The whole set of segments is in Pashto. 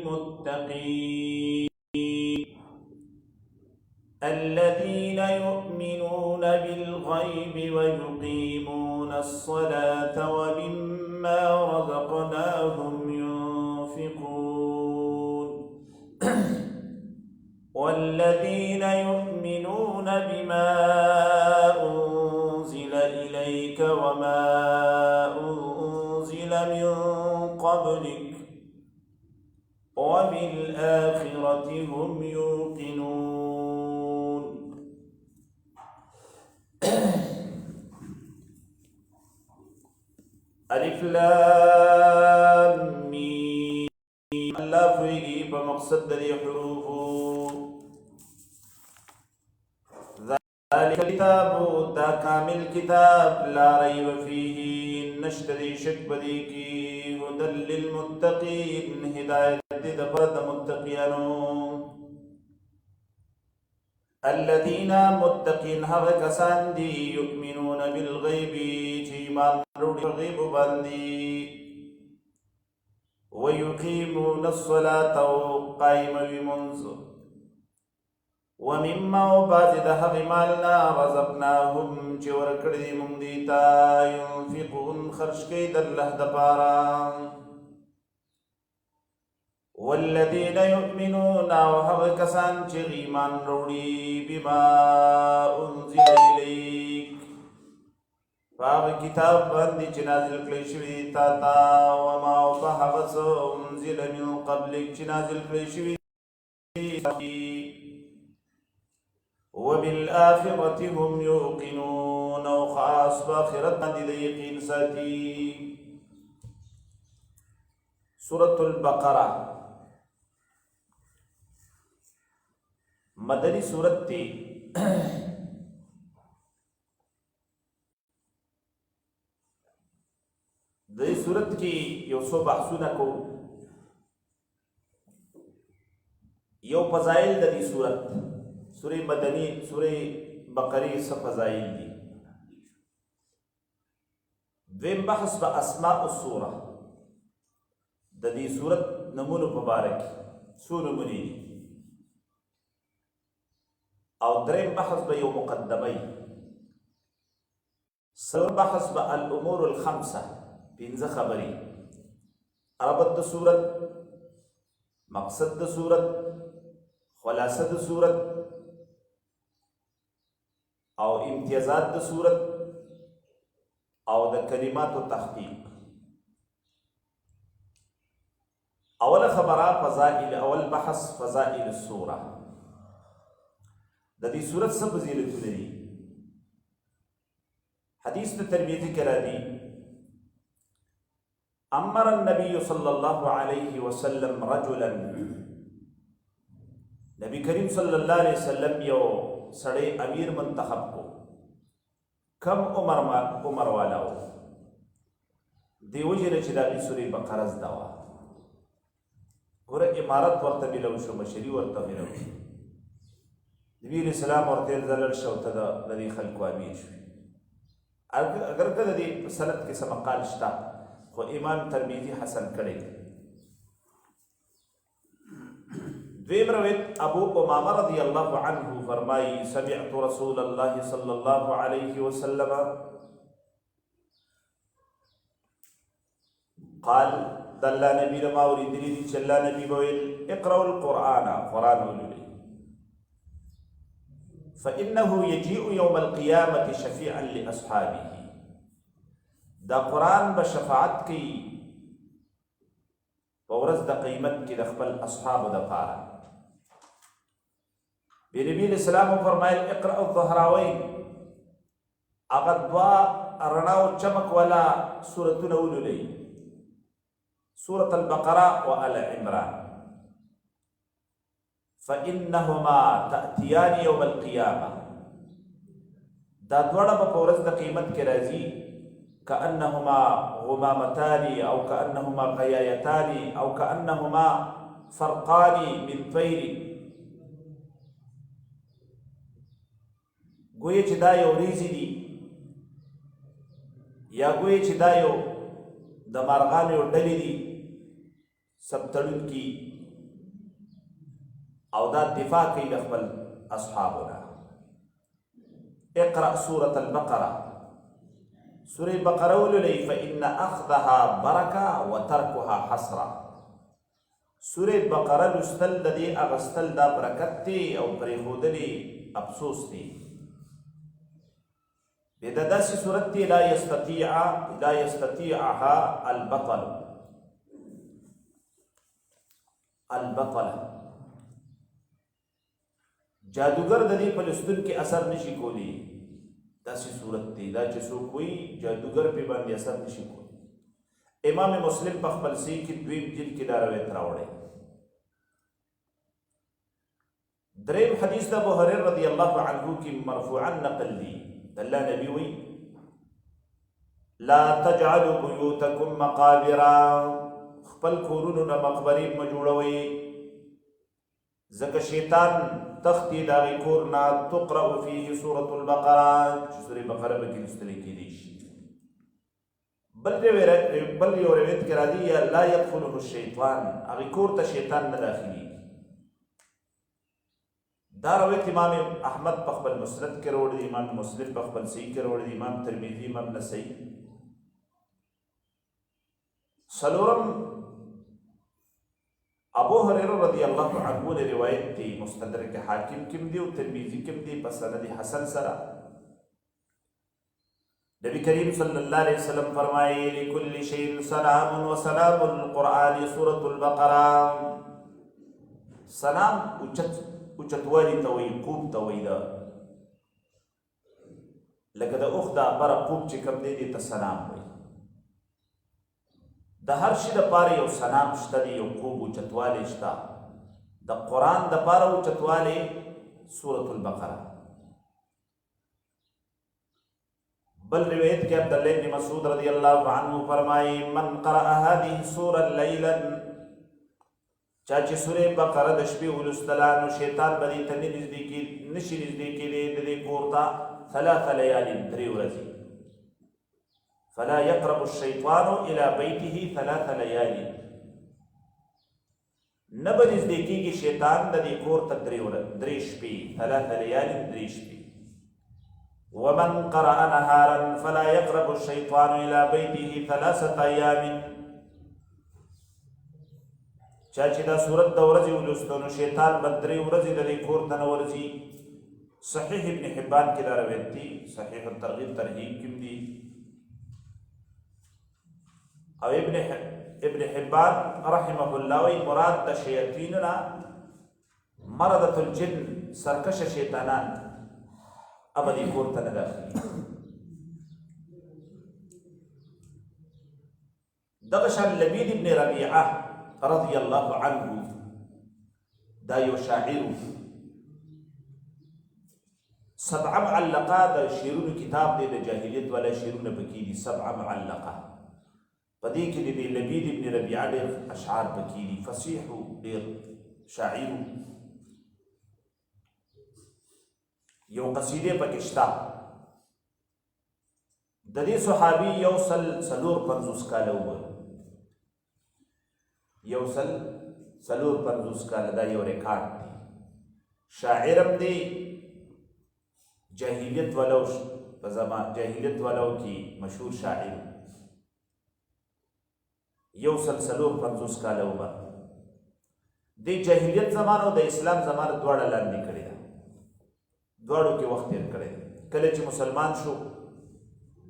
للمتقين الذين يؤمنون بالغيب ويقيمون الصلاة ومما رزقناهم ينفقون والذين يؤمنون بما أنزل إليك وما أنزل من قبلك وبالآخرة هم يوقنون. الف لام میم. اللہ فوئیگی بمقصد دری حروف ذالک الكتاب دا کامل کتاب لا ریب فیہ نشتری شک بدی کی هدى للمتقین ہدایت دفرد متقیانوں الذين متقين هغه کسان دي يؤمنون بالغيب چې ایمان لري غیب باندې ويقيمون الصلاة قائموي منځ ومما وبعض د هغه مالنا رزقناهم چې ورکړي دي موږ دي ته ينفقون خرج کوي د الله دپاره والذين يؤمنون وهغه کسان چې ایمان وروړي بما انزل اليك هغه کتاب باندې چې نازل کړی شوی تا ته وما هغه څه انزل من قبلك چې نازل کړی شوی وبالآخرة هم يوقنون وخاص بآخرت باندې د یقین ساتي. سورة البقرة مدنی صورت تی دی صورت کی یو سو بحثونه کو یو فضائل د دې صورت سورہ مدنی سورہ بقری څه فضائل دي دویم بحث په اسماء السوره د دې صورت نمونه مبارک څو نمونې دي او دریم بحث به یو مقدمه سر بحث به الامور الخمسه پنځه خبرې عربت د صورت مقصد د صورت خلاصه د صورت او امتیازات د صورت او د کلمات تحقیق. اول خبره فضائل اول بحث فضائل السوره د دې صورت څه فضیلتونه دي. حدیث د ترمذی کې راځي امر النبي صلى الله عليه وسلم رجلا نبی کریم صلی الله علیه وسلم یو سړی امیر منتخب کو کم عمر والا و دیو جن چې د سورې بقره زده وه ګوره امارت ورته ملو شو مشري ورته ملو شو نبی علیہ السلام ورته زلل شو ته د دې خلکو امیر شو اگر که د دې سند کې څه مقال شته خو امام ترمذی حسن کړی دویم روایت ابو امامه رضی الله عنه فرمایي سمعت رسول الله صلی الله علیه وسلم قال دل نبی ما اوریدلی چې الله نبی ویل اقرأوا القرآن قرآن ولولئ فإنه يجيء يوم القيامة شفيعا لأصحابه دا قرآن بشفاعت کی ورځ د قیمت کې د خپل اصحاب د پاره نبی علیہ السلام فرمایل اقرأ الظهراوین هغه دوا رڼا او چمک والا سورتونه ولولئ سورة البقرة وآل عمران فإنهما تأتيان يوم القيامة دا دوڑا با پورز دا قیمت کے رازی كأنهما غمامتان أو كأنهما قيايتان أو كأنهما فرقان من طير گوئے چی دا یو ریزی دی یا گوئے چی دا یو دا مارغان یو ڈلی دی سب تڑن کی او دا دفاع کوي د خپل اصحابونه. اقرأ سورة البقرة، سورة بقرة ولولئ فإن أخذها بركة وتركها حسرة. سورة بقرة لستل د دې اغستل دا برکت دی او پرېښودل یې افسوس دی. بیا دا داسې صورت دی لا یستطیعها البطل. جادوگر د دې په لستون کې اثر نشي کولی. داسې صورت دی دا چې څوک وایي جادوگر پې باندې اثر نشي کولی. امام مسلم په خپل صحیح کې 2 جلد کې دا روایت راوړی. دریم حدیث د ابو هريره رضی الله عنه کې مرفوعا نقل دی. الله نبی وی لا تجعلوا بيوتكم مقابر، خپل کورونو نه مقبرې مه جوړوئ، ځکه شیطان تختی د هغې کور نه تقرأ فيه سورة البقره، چې سورې بقره به کې لوستلی کېدی شي. بل یو روایت کې راځي یا لا يدخله الشیطان، هغې کور ته شیطان نه داخلي. دا روایت امام احمد په خپل مسند کې راوړی دی، امام مسلم په خپل صحیح کې راوړی دی، امام ترمذي، امام نسائی. څلورم ابو هريره رضی الله عنه نے روایت دی، مستدرک حاکم کې دی او ترمذی کې دی په سند حسن سره. نبی کریم صلی الله علیه وسلم فرمایي لكل شيء سلام وسلام القرآن سورة البقره. سلام اوچتوالی ته وایي، خوب ته وایي. دا لکه د اوښ د بره خوب چې کوم دی دې ته سلام وایي. د هر شي دپاره یو سلام شته دی، یو خوب اوچتوالی شته. د قرآن دپاره اوچتوالی سورة البقره. بل روایت کې عبدالله بن مسعود رضی الله عنه فرمایي من قرأ هذه السورة ليلا، چا چې سورې بقره د شپې ولوستله نو شیطان به دې ته نشي نږدې کېدی د دې کور ته 3 لیال 3 ورځې. فلا يقرب الشیطان الى بیته 3 لیال، نه به نږدې کېږي شیطان د دې کور ته 3 شپې، 3 لیال 3 شپې. ومن قرأ نهارا فلا يقرب الشيطان الى بيته 3 ايام، چا چې دا صورت د ورځې ولوستو نو شیطان به 3 ورځې د دې کور ته نه ورځي. صحیح ابن حبان کې دا روایت دی، صحیح الترغیب ترهیب کې دی. او ابن حبان رحمه الله وی مراد د شیاطین نه مردة الجن، سرکش شیطانان ابدی کور ته نه داخلي. دغه شان لبید ابن ربیعه رضی الله عنه دا یو شاعر، 7 معلقه د شعرونو کتاب دی، د جاهلیت والا شعرونه پکې دي. 7 معلقه په دې کې د لبید ابن ربیعه ډېر اشعار پکې دي، فصیح ډېر شاعر. یو قصیده پکې شته د دې صحابي 150 کاله عمر، 150 کاله، دا یو ریکارډ دی. شاعرم دی، جاهلیت ولو په زمان جاهلیت ولو کې مشهور شاعر، 150 کاله عمر. د جاهلیت زمانه او د اسلام زمانه دواړه لاندې کړی ده، دواړو کې وخت تیر کړی. کله چې مسلمان شو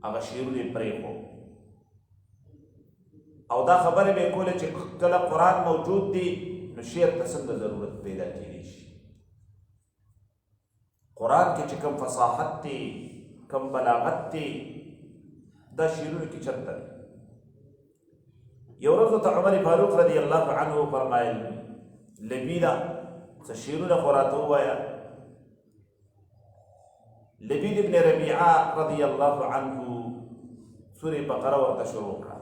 هغه شعرونه پرېښو، او دا خبرې به کوله چې کله قرآن موجود دی نو شعر ته څنګه ضرورت پیدا کېدی شي. قرآن کې چې کوم فصاحت دی، کوم بلاغت دی، دا شعرونه کې چرته دی. یو ورځ ته عمر فاروق رضی الله عنه فرمایل لبیدا څه شعرونه خو راته ووایه. لبید ابن ربیعه رضی الله عنه سورة بقره ورته شروع کړه.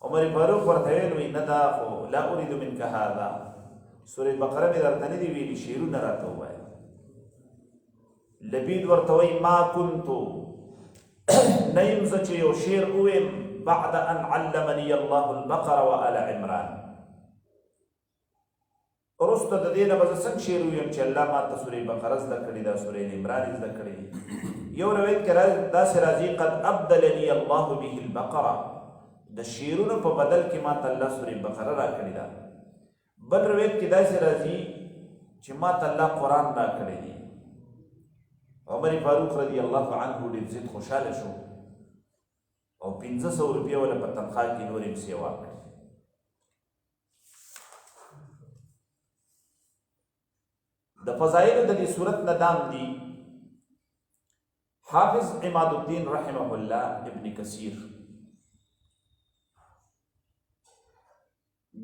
عمر فاروق ورته ویل نه دا خو لا اريد منك هذا، سورة بقره مې درته نه دي ویلي، شعرونه راته ووایه. لبید ورته وایي ما كنت نه یم زه چې یو شعر وویم بعد ان علمني الله البقره وآل عمران، وروسته د دې نه به زه څنګه شعر ویم چې الله ما ته سورې بقره زده کړې ده، سورې عمران زده کړې دي. یو روایت کې داسې راځي قد ابدلني الله به البقره، د شعرونو په بدل کې ما ته الله سورې بقره را کړې ده. بل روایت کې داسې راځي چې ما ته الله قرآن را کړی دی. عمر فاروق رضی الله عنه ډېر زیات خوشحاله شو او 1500 روپۍ ولا په تنخواه کې نور یې سیوا کړې. د فضایلو د دې صورت نه دام دي. حافظ عماد الدین رحمه الله ابن کثیر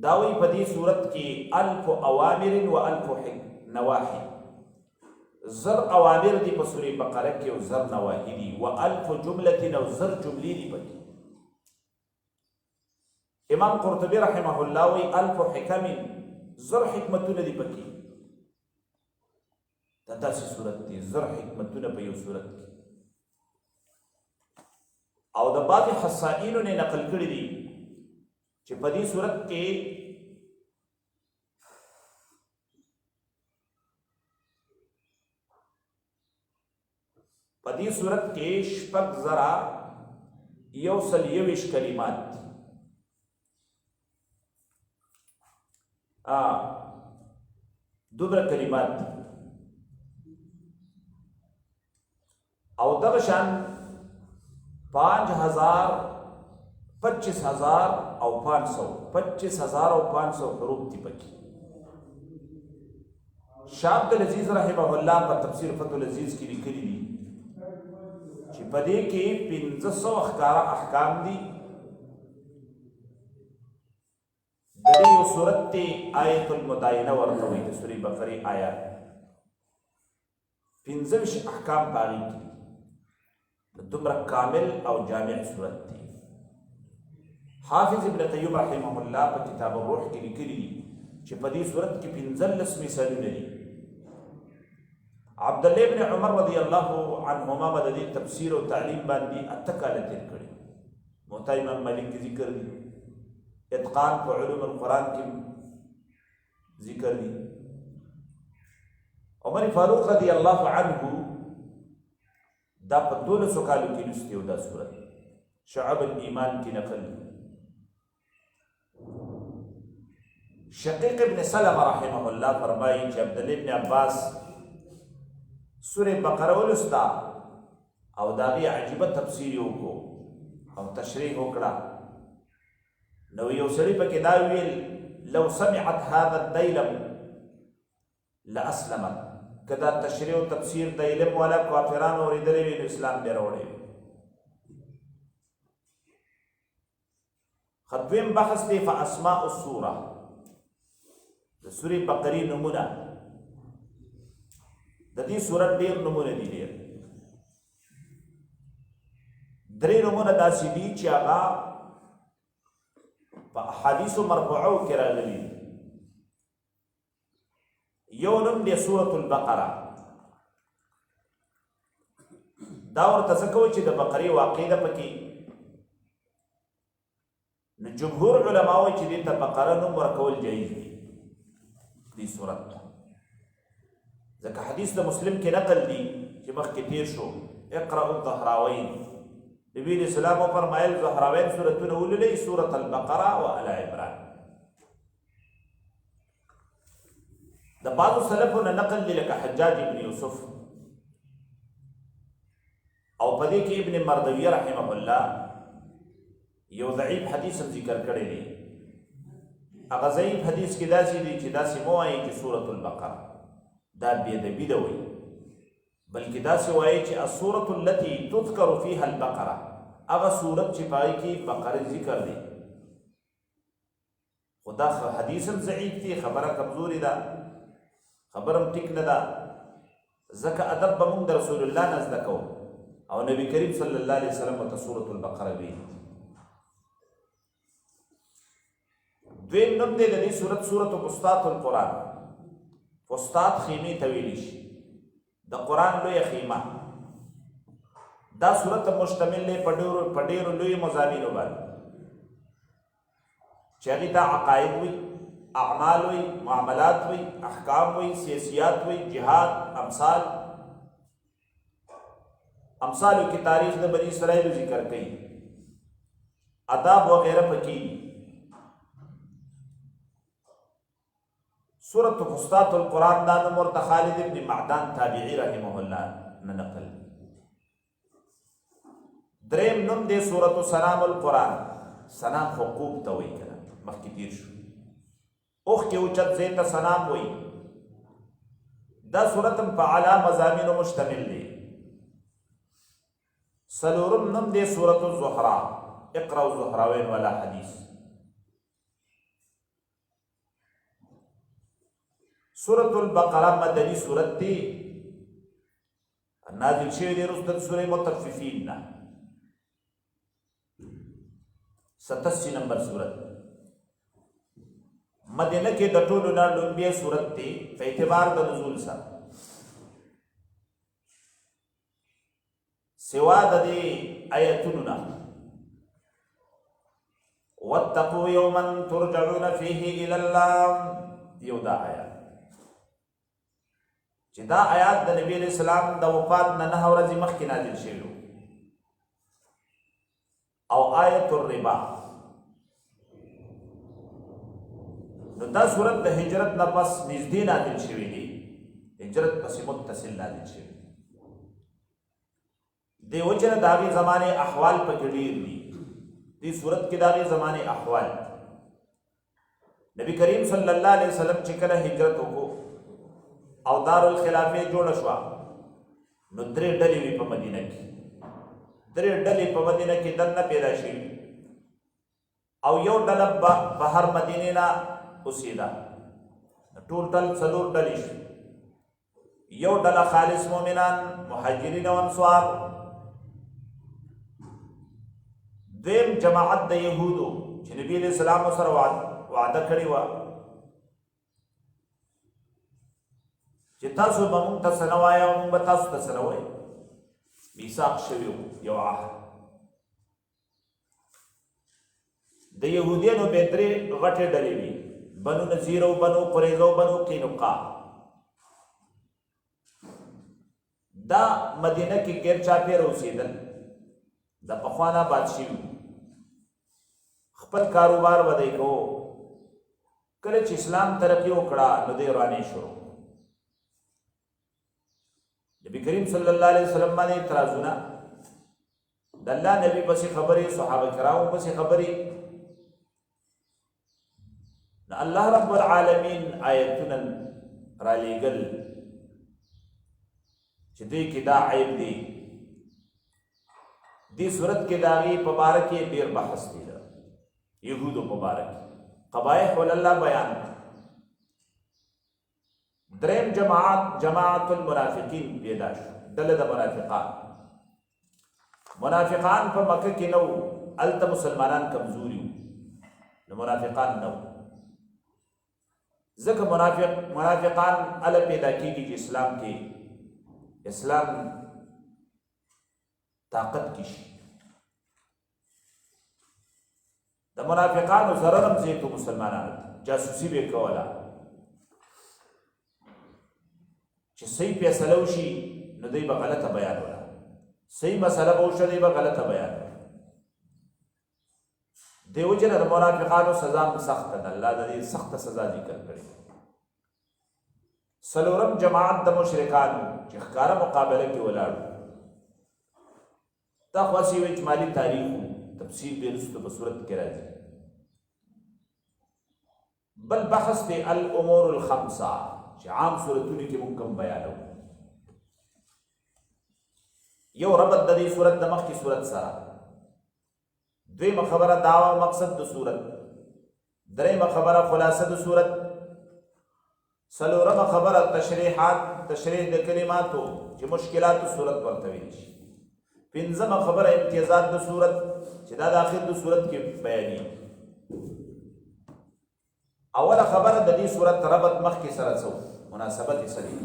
داوی په دې صورت کې 1000 اوامر و 1000 نواهی، زر اوامر دي په سورې بقره کې او زر نواهی دي، و 1000 جمله او زر جملې دي پکې. امام قرطبي رحمه الله وی 1000 حکم، زر حکمتونه دي پکې. دا داسې صورت دي، زر حکمتونه په یو صورت کې. او د بعض حسائینو نه نقل کړي دي چې په دې صورت کې شپږ زره 121 کلمات دي. دومره کلمات دي. او دغه شان 5000 25000 او 500 25000 او 500 حروف دي پکې. شاه عبد العزيز رحمه الله په تفسیر فتح العزيز کې لیکلي دي چې په دې کې 1500 ښکارا احکام دي. د دې یو سورت ته آیت المداینه ورته وایي، د سورې بقره آیات 15 احکام باغی دي. دومره کامل او جامع صورت دی. حافظ ابن قیم رحمه الله په کتاب الروح کې لیکلي دي چې په دې صورت کې 15 مثالونه دي. عبد الله ابن عمر رضی الله عنهما د دې تفسیر او تعلیم باندې اتکاله تیر کړي. موطا امام مالک کی ذکر دي، اتقان په علوم القرآن کې ذکر دي. عمر فاروق رضی الله عنه دا په 1200 کالو کې لوستي دا صورت شعب الایمان کې نقل. شقیق ابن سلمہ رحمه الله فرمایي چې عبد الله ابن عباس سورې بقره ولستا او دا غي عجيبه تفسیر وکړو او تشریح وکړه. نو یو سړي په کې دا ویل لو سمعت هذا الديلم لاسلمت، کدا تشریح او تفسیر د علم والا کافرانو اوریدلې وي نو اسلام به راوړي. خدویم بحث دی فاسماء السوره، د سورې بقره نمونه. د دې سورت ډېر نمونه دي. ډېر درې نمونه داسې دي چې هغه په احادیث مرفوعو کې راغلي. یو نوم دی سورة البقره. دا ورته څه کوي چې د بقرې واقع ده پکې. نو جمهور علما وایي چې دې ته بقره نوم ورکول جایز دي دې سورت ته، ځکه حدیث د مسلم کې نقل دي چې مخکې تیر شو اقرأ الظهراوین. نبی علیہ السلام فرمایل زهراوین سورتونه ولولئ، سورة البقره و آل عمران. د بعضو سلفونه نقل دی لکه حجاج ابن یوسف او په دې کې ابن مردویه رحمه الله یو ضعیف حدیث هم ذکر کړی دی. هغه ضعیف حدیث کې داسې دی چې داسې مو وایي چې سورة البقره دا بېدبي ده وایي، بلکې داسې وایي چې السورة التي تذکر فيها البقره، هغه سورت چې پای کې بقره ذکر دی. خو دا حدیث هم ضعیف دی، خبره کمزوري ده، خبرم ټیک نه ده. ځکه ادب به موږ د رسول الله نه زده کوو او نبی کریم صلی الله علیه وسلم ورته سورة البقره ویلي. دویم نوم دی د دې سورت سورة فسطاط القرآن. فسطاط خیمې ته ویلی شي، د قرآن لویه خیمه. دا سورت مشتمل دی په ډېرو لویو مضامینو باندې چې هغې ته عقاید وي، اعمال وی، معاملات وی، احکام وی، سیاسیات وی، جہاد، امثال کی تاریخ د بنی اسرائیل ذکر کئی، آداب وغیرہ پکی. سورۃ فصلات القرآن دا نمور د خالد ابن معدان تابعی رحمه الله نه نقل. دریم نوم دی سورۃ سلام القرآن. سلام حقوق ته وایي کنه، مخکې تیر شو. اوخ کې اوچت ځای ته سلام وایي. دا سورت هم په اعلی مضامینو مشتمل دی. سلورم نوم دی سورۃ الزهرا. اقرأ الزهراوین والا حدیث. سورۃ البقرہ مدنی سورت دی، نازل شوی دی رسد سورہ مطففین نا. 87 نمبر سورت. مدینہ کې د ټولو نه لومبیه سورت دی په اعتبار د نزول سره، سوا د دې آیتونو نه. واتقوا یوما ترجعون فیه الی الله، یو دا آیات چې دا آیات د نبی علیہ السلام د وفات نه 9 ورځې مخکې نازل شوی او آیت الربا. نو دا صورت د هجرت نه پس نږدې نازل شوی دی، هجرت پسې متصل نازل شوی دی. وجه نه د هغې زمانې احوال پکې ډېر دي. دې صورت کې د هغې زمانې احوال، نبی کریم صلی الله علیه وسلم چې کله هجرت وکړو او دارالخلافه جوړه شوه، نو 3 ډلې وي په مدینه کې. 3 ډلې په مدینه کې دننه پیدا شوي او یو ډله بهر مدینې نه اوسېده. ټوټل 4 ډلې شوي. یو ډله خالص مؤمنان، مهاجرین او انصار. دویم جماعت د یهودو چې نبی علیہ السلام سره وعده کړې وه چې تاسو به موږ ته څه نه وایئ او موږ به تاسو ته څه نه وایو. میثاق شوی و، یو عهد. د یهودیانو به 3 غټې ډلې وي، بنو نذیر او بنو قریظه او بنو قینقاع. دا مدینه کې غیر چاپېره اوسېدل، د پخوانه بادشي وو، خپل کاروبار به دی کوو. کله چې اسلام ترقي وکړه نو دی ورانې شروع. نبی کریم صلی الله علیه وسلم باندې اعتراضونه، د الله نبی پسې خبرې، صحابه کرامو پسې خبرې. نو الله رب العالمین آیتونه را لېږل چې دوی کې دا عیب دی. دې صورت کې د هغې په باره کې ډېر بحث دی، د یهودو په باره کې قبایح ولله بیان. دریم جماعت المنافقین پیدا شو، ډله د منافقان. منافقان په مکه کې نه وو، هلته مسلمانان کمزوري وو، نو منافقان نه وو. ځکه منافقان هله پیدا کېږي چې اسلام طاقت کې شي. د منافقانو ضرر هم زیاتو مسلمانانو، جاسوسي به کوله چې صحیح فیصله وشي نو دوی به غلطه بیانوله، صحیح مسله به وشي دوی به غلطه بیانوله. دې وجې نه د منافقانو سزا هم سخته ده، الله د دې سخته سزا ذکر کړې. څلورم جماعت د مشرکانو چې ښکاره مقابله کې ولاړو. دا خاص یو اجمالي تاریخ و، تفصیل به وروسته په صورت کې راځي. بل بحث دی الامور الخمسه چې عام صورتونو کې موږ کوم بیانو. یو ربط د دې صورت د مخکې صورت سره، دویمه خبره دعوه مقصد د صورت، دریمه خبره خلاصه د صورت، څلورمه خبره تشریح د کلماتو چې مشکلاتو صورت ورته ویل شي، پنځمه خبره امتیازات د صورت چې دا د آخر د صورت کې بیانېږي. اوله خبره د دې صورت ربط مخکې سره څه مناسبت یې څه دي؟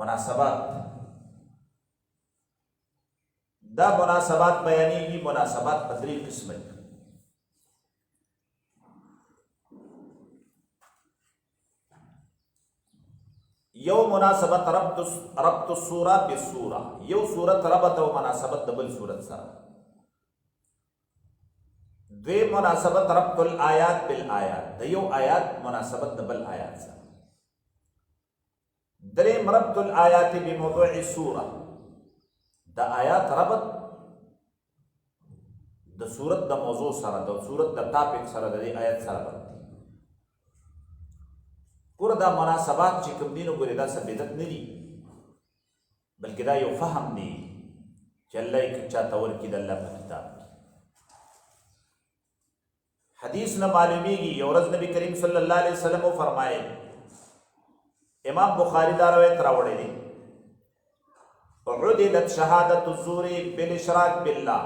مناسبات، دا مناسبات بیانېږي. مناسبات په 3 قسمه دي. یو مناسبت ربط السوره بالسوره، یو صورت ربط او مناسبت د بل صورت سره. دوی مناسبت ربط الآیات بالآیات، د یو آیات مناسبت د بل آیات سره. دریم ربط الآیات بموضوع السوره، د آیات ربط د صورت د موضوع سره، د صورت د ټاپک سره، د آیت سره ربط. ګوره دا مناسبات چې کوم دي نو ګوره دا څه بدعت نه دي، بلکې دا یو فهم دی چې الله یې چاته ورکړي د الله په کتاب کې. حدیث نه معلومیږي یو ورځ نبی کریم صلی الله علیه وسلم فرمایي، امام بخاری دا روایت راوړی دی، عدلت شهادت الزور بالاشراک بالله.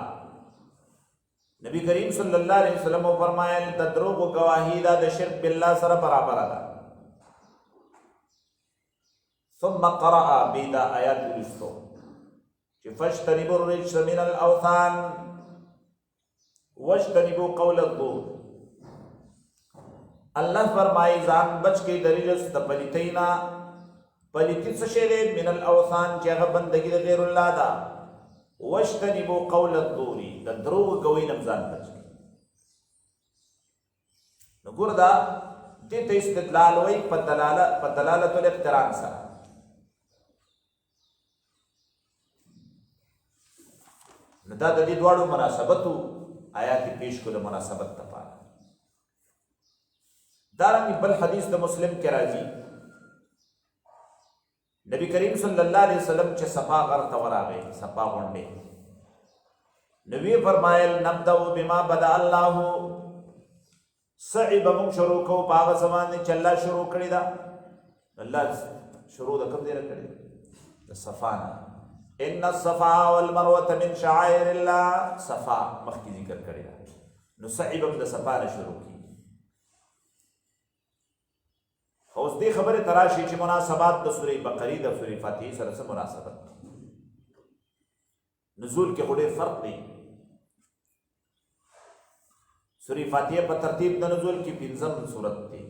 نبی کریم صلی الله علیه وسلم فرمایل د دروغ گواهی دا د شرک بالله سره برابر ده. ثم قرأ بيدا آيات الرسو فاجتنبوا الرجس من الأوثان واجتنبوا قول الزور. اللہ فرمائی ځان بچ کې د رجس د پلیتینا، پلیتی څه شی دی؟ من الاوثان چې هغه بندګي د غیر الله ده. واجتنبوا قول الزور، د دروغ ګوي نه ځان بچ کې. نو ګور دا دې ته استدلال وای په دلالت الاقتران سره. دا د دې دواړو مناسبتو آیات پیش کړو مناسبت لپاره. دارنګه بل حدیث د مسلم کې راځي، نبی کریم صلی الله علیه وسلم چې صفا غر ته ورغی، صفا غونډه، نبی فرمایل نبدأ بما بدأ الله، صعب من شروع کو باغ زمان چې الله شروع کړی دا. الله شروع د کوم ځای کړی؟ د صفا نه. ان الصفا والمروه من شعائر الله، صفا مخکې ذکر کړی دا، نو صعب د صفا نه شروع کی. اوس دې خبره تراشي چې مناسبات د سورې بقره د سورې فاتحه سره څه مناسبت، نزول کې ډېر فرق دی. سورې فاتحه په ترتیب د نزول کې 15 سورت دی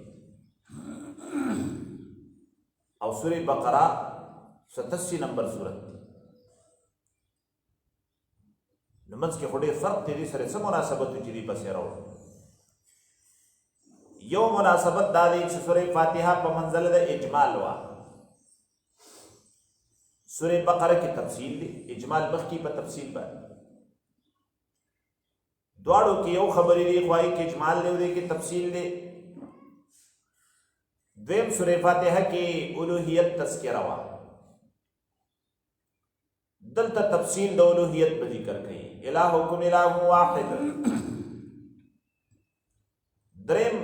او سورې بقره 87 نمبر سورت دی. نو منځ کې ډېر فرق دی، سره څه مناسبت چې دی پسې راوړو. یو مناسبت دا دی چې سورې فاتحه په منزله د اجمال وا، سورې بقره کې تفصیل دی، اجمال مخکې په تفصیل باندې. دواړو کې یو خبرې دی، خو کې اجمال دی او دې کې تفصیل دی. دویم سورې فاتحه کې الوهیت تذکرہ وا، دلته تفصیل د الوهیت په ذکر کوي، الہکم الہ واحد. دریم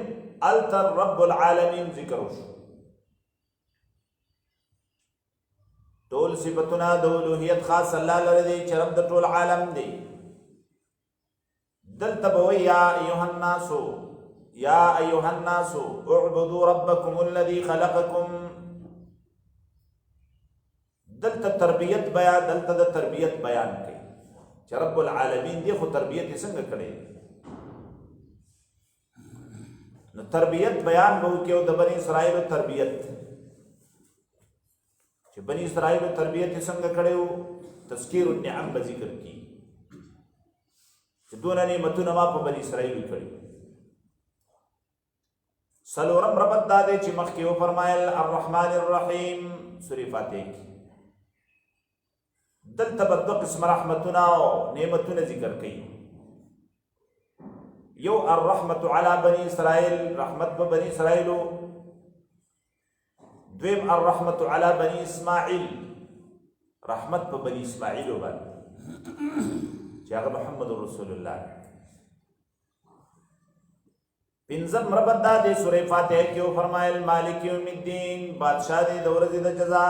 التر رب العالمین ذکر وشو، ټول صفتونه د الوهیت خاص الله لري دی چې رب د ټول عالم دی. دلته به یا ایها الناس، یا ایها الناس اعبدوا ربکم الذی خلقکم. دلته تربیت بیان، دلته د تربیت بیان کوي چې رب العالمین دی، خو تربیت یې څنګه کړي. نو تربیت بیان به وکړي او د بنی اسرائیل تربیت، چې بنی اسرائیل تربیت یې څنګه کړي، تذکیر النعم به ذکر کی چې دونه نعمتونه ما په بنی اسرائیل کړي. څلورم ربط دا دی چې مخکې وفرمایل الرحمن الرحیم سورې فاتحه کې، دلته به دوه قسم رحمتونه او نعمتونه ذکر کوي. یو الرحمت علی بنی اسرائیل، رحمت په بنی اسرائیلو. دویم الرحمت علی بنی اسماعیل، رحمت په بنی اسماعیلو باندې چې هغه محمد رسول الله. پنځم ربط دا دی سورې فاتحه کې فرمایل مالک یوم الدین، بادشاہ دی د ورځې د جزا.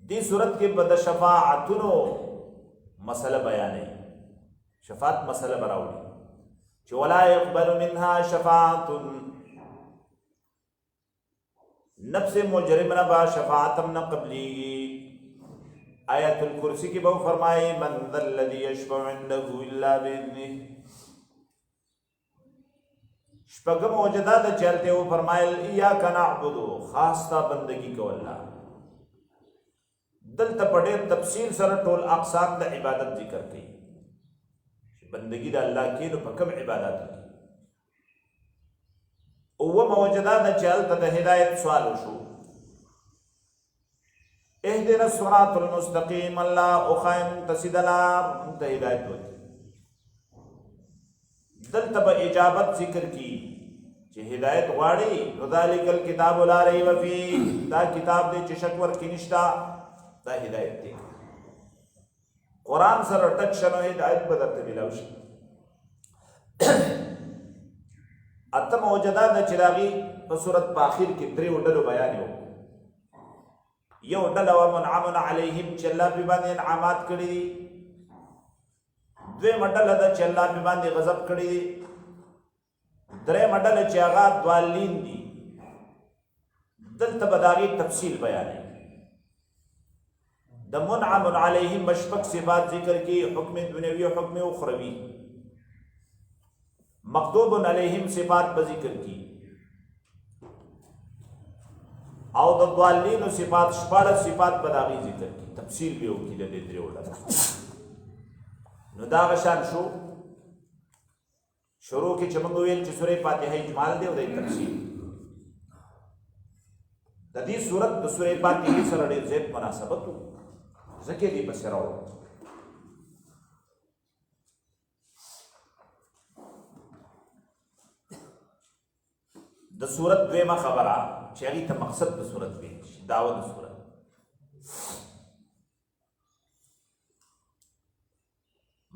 دی صورت کې به د شفاعتونو مسله بیانوي، شفاعت مسله براوړي چې ولا يقبل منها شفاعت، نفس مجرم نه با شفاعتم نه قبليږي. آیت الکرسی کې به فرمایي من ذا الذي يشفع عنده الا باذنه، شپږم وجه دا ده چې هلته یې وفرمایل ایاک نعبدو، خاص تا بندګي کو الله. دلته په ډېر تفصیل سره ټول اقسام د عبادت ذکر کوي چې بندګي د الله کې نو په کوم عبادت کې. اوومه وجه دا ده چې هلته د هدایت سوال وشو، اهدنا الصراط المستقیم، الله وښایه موږ ته سیده لار، موږ ته هدایت وکړي. دلته به اجابت ذکر کی چې هدایت غواړي نو ذالک الکتاب لا ریب فیه، دا کتاب دی چې شک ورکې نشته، دا هدایت دی. قرآن سره ټک شنو هدایت به درته میلاو شي. اتمه وجه دا ده چې د هغې په صورت په اخر کې درېو ډلو بیان یو. یو ډله وه منعم علیهم چې الله پې باندې انعامات کړي دي. دویمه ډله ده چې الله پې باندې غضب کړي دي. درېیمه ډله چې هغه ضالین دي. دلته به د هغې تفصیل بیانوي. د منعم علیهم به شپږ صفات ذکر کړي، حکم دنیوي او حکم اخروي. مغضوب علیهم صفات به ذکر کړي او د ضالینو صفات 14 صفات به د هغې ذکر کړي. تفصیل به وکړي د دې درېو ډلو. نو دا غشان شو شروع کې چې موږ ویل چې سورې فاتحه اجمال دی او د تفصیل. د دې صورت د سورې فاتحې سره ډېر زیات مناسبت و، ځکه دې پسې راوړو. د صورت دویمه خبره چې هغې ته مقصد د صورت ویل شي، دعوه د صورت.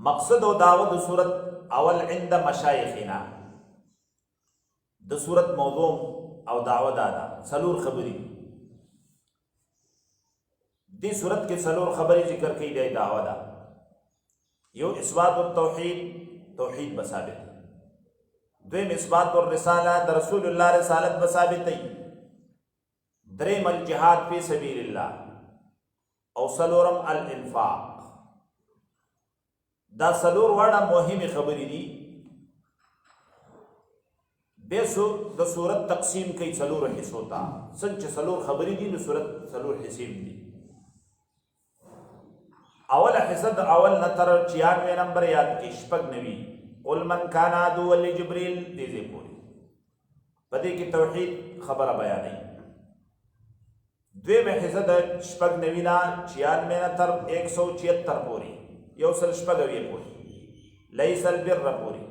مقصد او دعوه د صورت اول عند مشایخنا. د صورت موضوع او دعوه دا ده، څلور خبرې دې صورت کې څلور خبرې ذکر کړي دی. دعوه ده یو اثبات التوحید، توحید به ثابت. دویم اثبات الرساله، د رسول الله رسالت به ثابتوي. دریم الجهاد فی سبیل الله او څلورم الانفاق. دا څلور واړه مهمې خبرې دي. بیا د صورت تقسیم کوي څلورو حصو ته. څنګه چې څلور خبرې دي نو صورت څلور حصې دي. اوله حصه د اول نه تر 96 نمبر یاد کې شپږ نوي. قل من کان عدوا لجبریل دې ځای پورې په دې کې توحید خبره بیانوي. دویمه حصه د شپږ نوي نه 96 نه تر 176 پورې، یو سل شپږویې پورې، لیس البر پورې.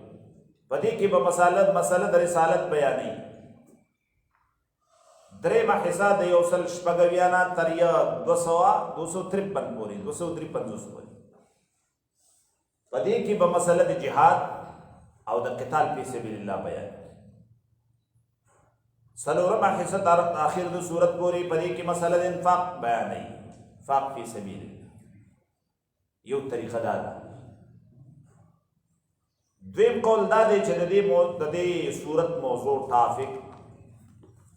په دې کې به مسله د رسالت بیانوي. درېیمه حصه د یو سل شپږویا نه تر 253 پورې، 253 پورې. په دې کې به مسله د جهاد او د قتال فی سبیل الله بیان. څلورمه حصه تر آخر د صورت پورې په دې کې مسله د انفاق بیانوي. انفاق فی سبیل الله یو طریقه دا ده. دویم قول دا دی چې د دې صورت موضوع ټاپک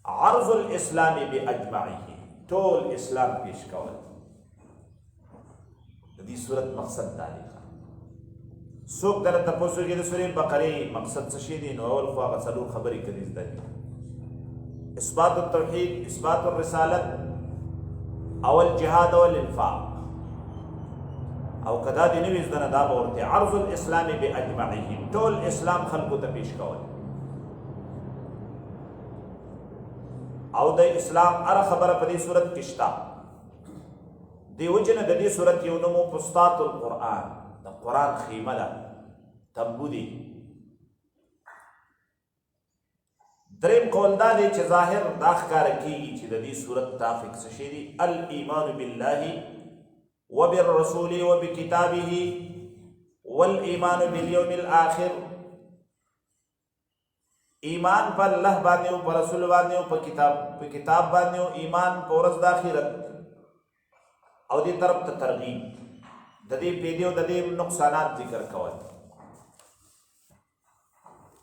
عرض الاسلام باجمعه، ټول اسلام پیش کول. د دې صورت مقصد دا دی. څوک درته تپوس وکړي د سورې بقرې مقصد څه شی دی، نو اول خو هغه څلور خبرې کړي زده دي: اثبات التوحید، اثبات الرسالت، او الجهاد او الانفاق. او کدا دې نوي زده نه دا به ورته عرض الاسلام باجمعه، ټول اسلام خلکو ته پیش کول. او د اسلام هره خبره په دې صورت کې شته. دې وجه نه د دې صورت یو نوم فسطاط القرآن، د قرآن خیمه ده، تنبو دی. دریم قول دا دی چې ظاهر دا ښکاره کېږي چې د دې صورت ټاپک څه شی دی: الایمان بالله وبالرسول وبکتابه والایمان بالیوم الاخر. ایمان په الله باندې او په رسول باندې او په کتاب باندې او ایمان په ورځ د آخرت. او دې طرف ته ترغیب، د دې پیدې او د دې نقصانات ذکر کول.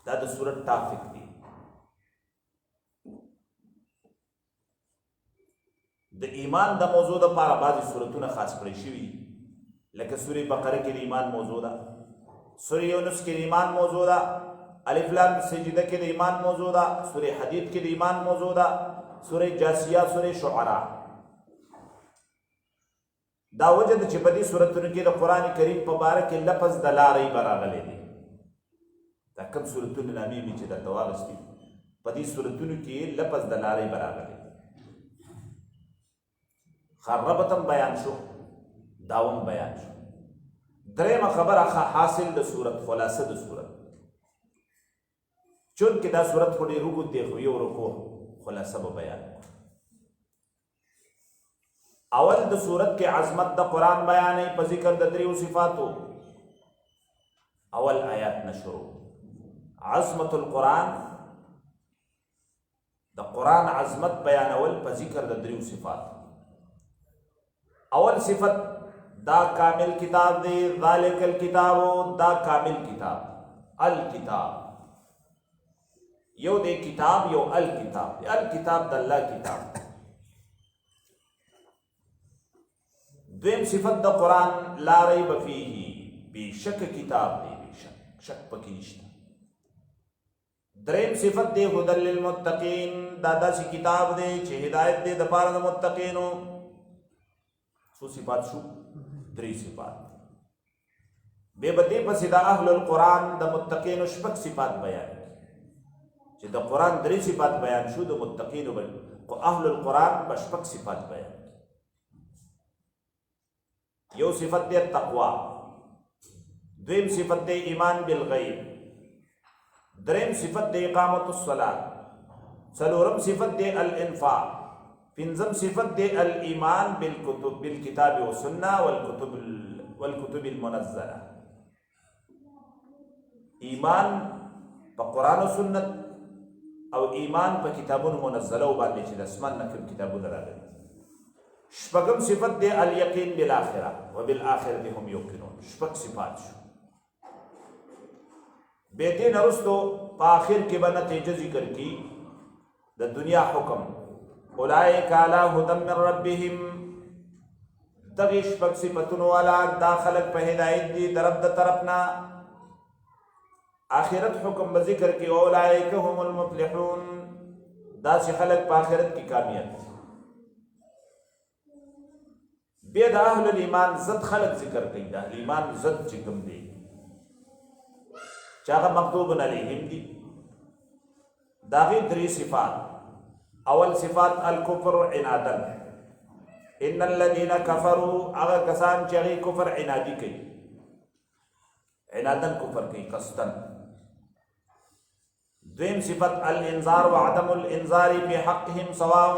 دا د صورت ټاپک دی. د ایمان د موضوع دپاره بعضې صورتونه خاص کړی شوي دي، لکه سورې بقره کې د ایمان موضوع ده، سورې یونس کې د ایمان موضوع ده، الف لام سجده کې د ایمان موضوع ده، سوره حدید کې د ایمان موضوع ده، سوره جاسیه، سوره شعراء. دا وجه ده چې په دې سورتونو کې د قرآن کریم په باره کې لفظ د لارې راغلی دی. دا کوم سورتونه نامې مې چې درته واغستې په دې سورتونو کې لفظ د لارې راغلی دی. ربطم بیان شو، داوم بیان شو. درېمه خبره حاصل د صورت، خلاصه د صورت، چون کې دا صورت خو ډېر اوږد دی، خو یو رکو خلاصه به بیان. اول د صورت کې عظمت د قرآن بیانې په ذکر د دریو صفاتو. اول آیات نه شروع عظمت القرآن، د قرآن عظمت بیانول په ذکر د دریو صفاتو. اول صفت دا کامل کتاب دی، ذالک الکتاب، دا کامل کتاب، الکتاب یو دی کتاب، یو الکتاب دی. الکتاب د الله کتاب. دویم صفت د قرآن لا ریب فیه، بے شک کتاب دی، بے شک شک پکې نشته. دریم صفت دی هدی للمتقین، دا داسې کتاب دی چې هدایت دی د پاره د متقینو. څو صفات شو؟ درې صفات. بیا به دې پسې د اهل القرآن د متقینو شپږ صفات بیان چې د قرآن درې صفات بیان شو، د متقینو اهل القرآن به شپږ صفات بیان. یو صفت دی تقوا، دویم صفت دی ایمان بالغیب، دریم صفت دی اقامت الصلاة، څلورم صفت دی الانفاق، پنځم صفت دی الایمان بالکتب، بالکتاب والسنة والکتب المنزله. ایمان په قرآن و سنت او ایمان په کتابونو منزله باندې چې د اسمان نه کوم کتابونه راغلي. شپږم صفت دی الیقین بالآخرة وبالآخرة هم یوقنون. شپږ صفات شو. بیا دې نه وروستو په آخر کې به نتیجه ذکر کی د دنیا حکم. اولئک علی هدی من ربهم، دغې شپږ صفتونو والا دا خلک په هدایت دي د رب د طرف نه. آخرت حکم به ذکر کی اولئک هم المفلحون، داسې خلک په آخرت کې کامیاب دي. بیا د اهل الایمان ضد خلق ذکر کوي. د اهل ایمان ضد چې کوم دی چې هغه مکتوب علیهم دي، د هغې درې صفات. اول صفات الکفر عنادا، ان الذین کفروا، هغه کسان چې هغې کفر عنادي کوي، عنادن کفر کوي قصدن. دویم صفت الانذار وعدم الانذار بحقهم سواء،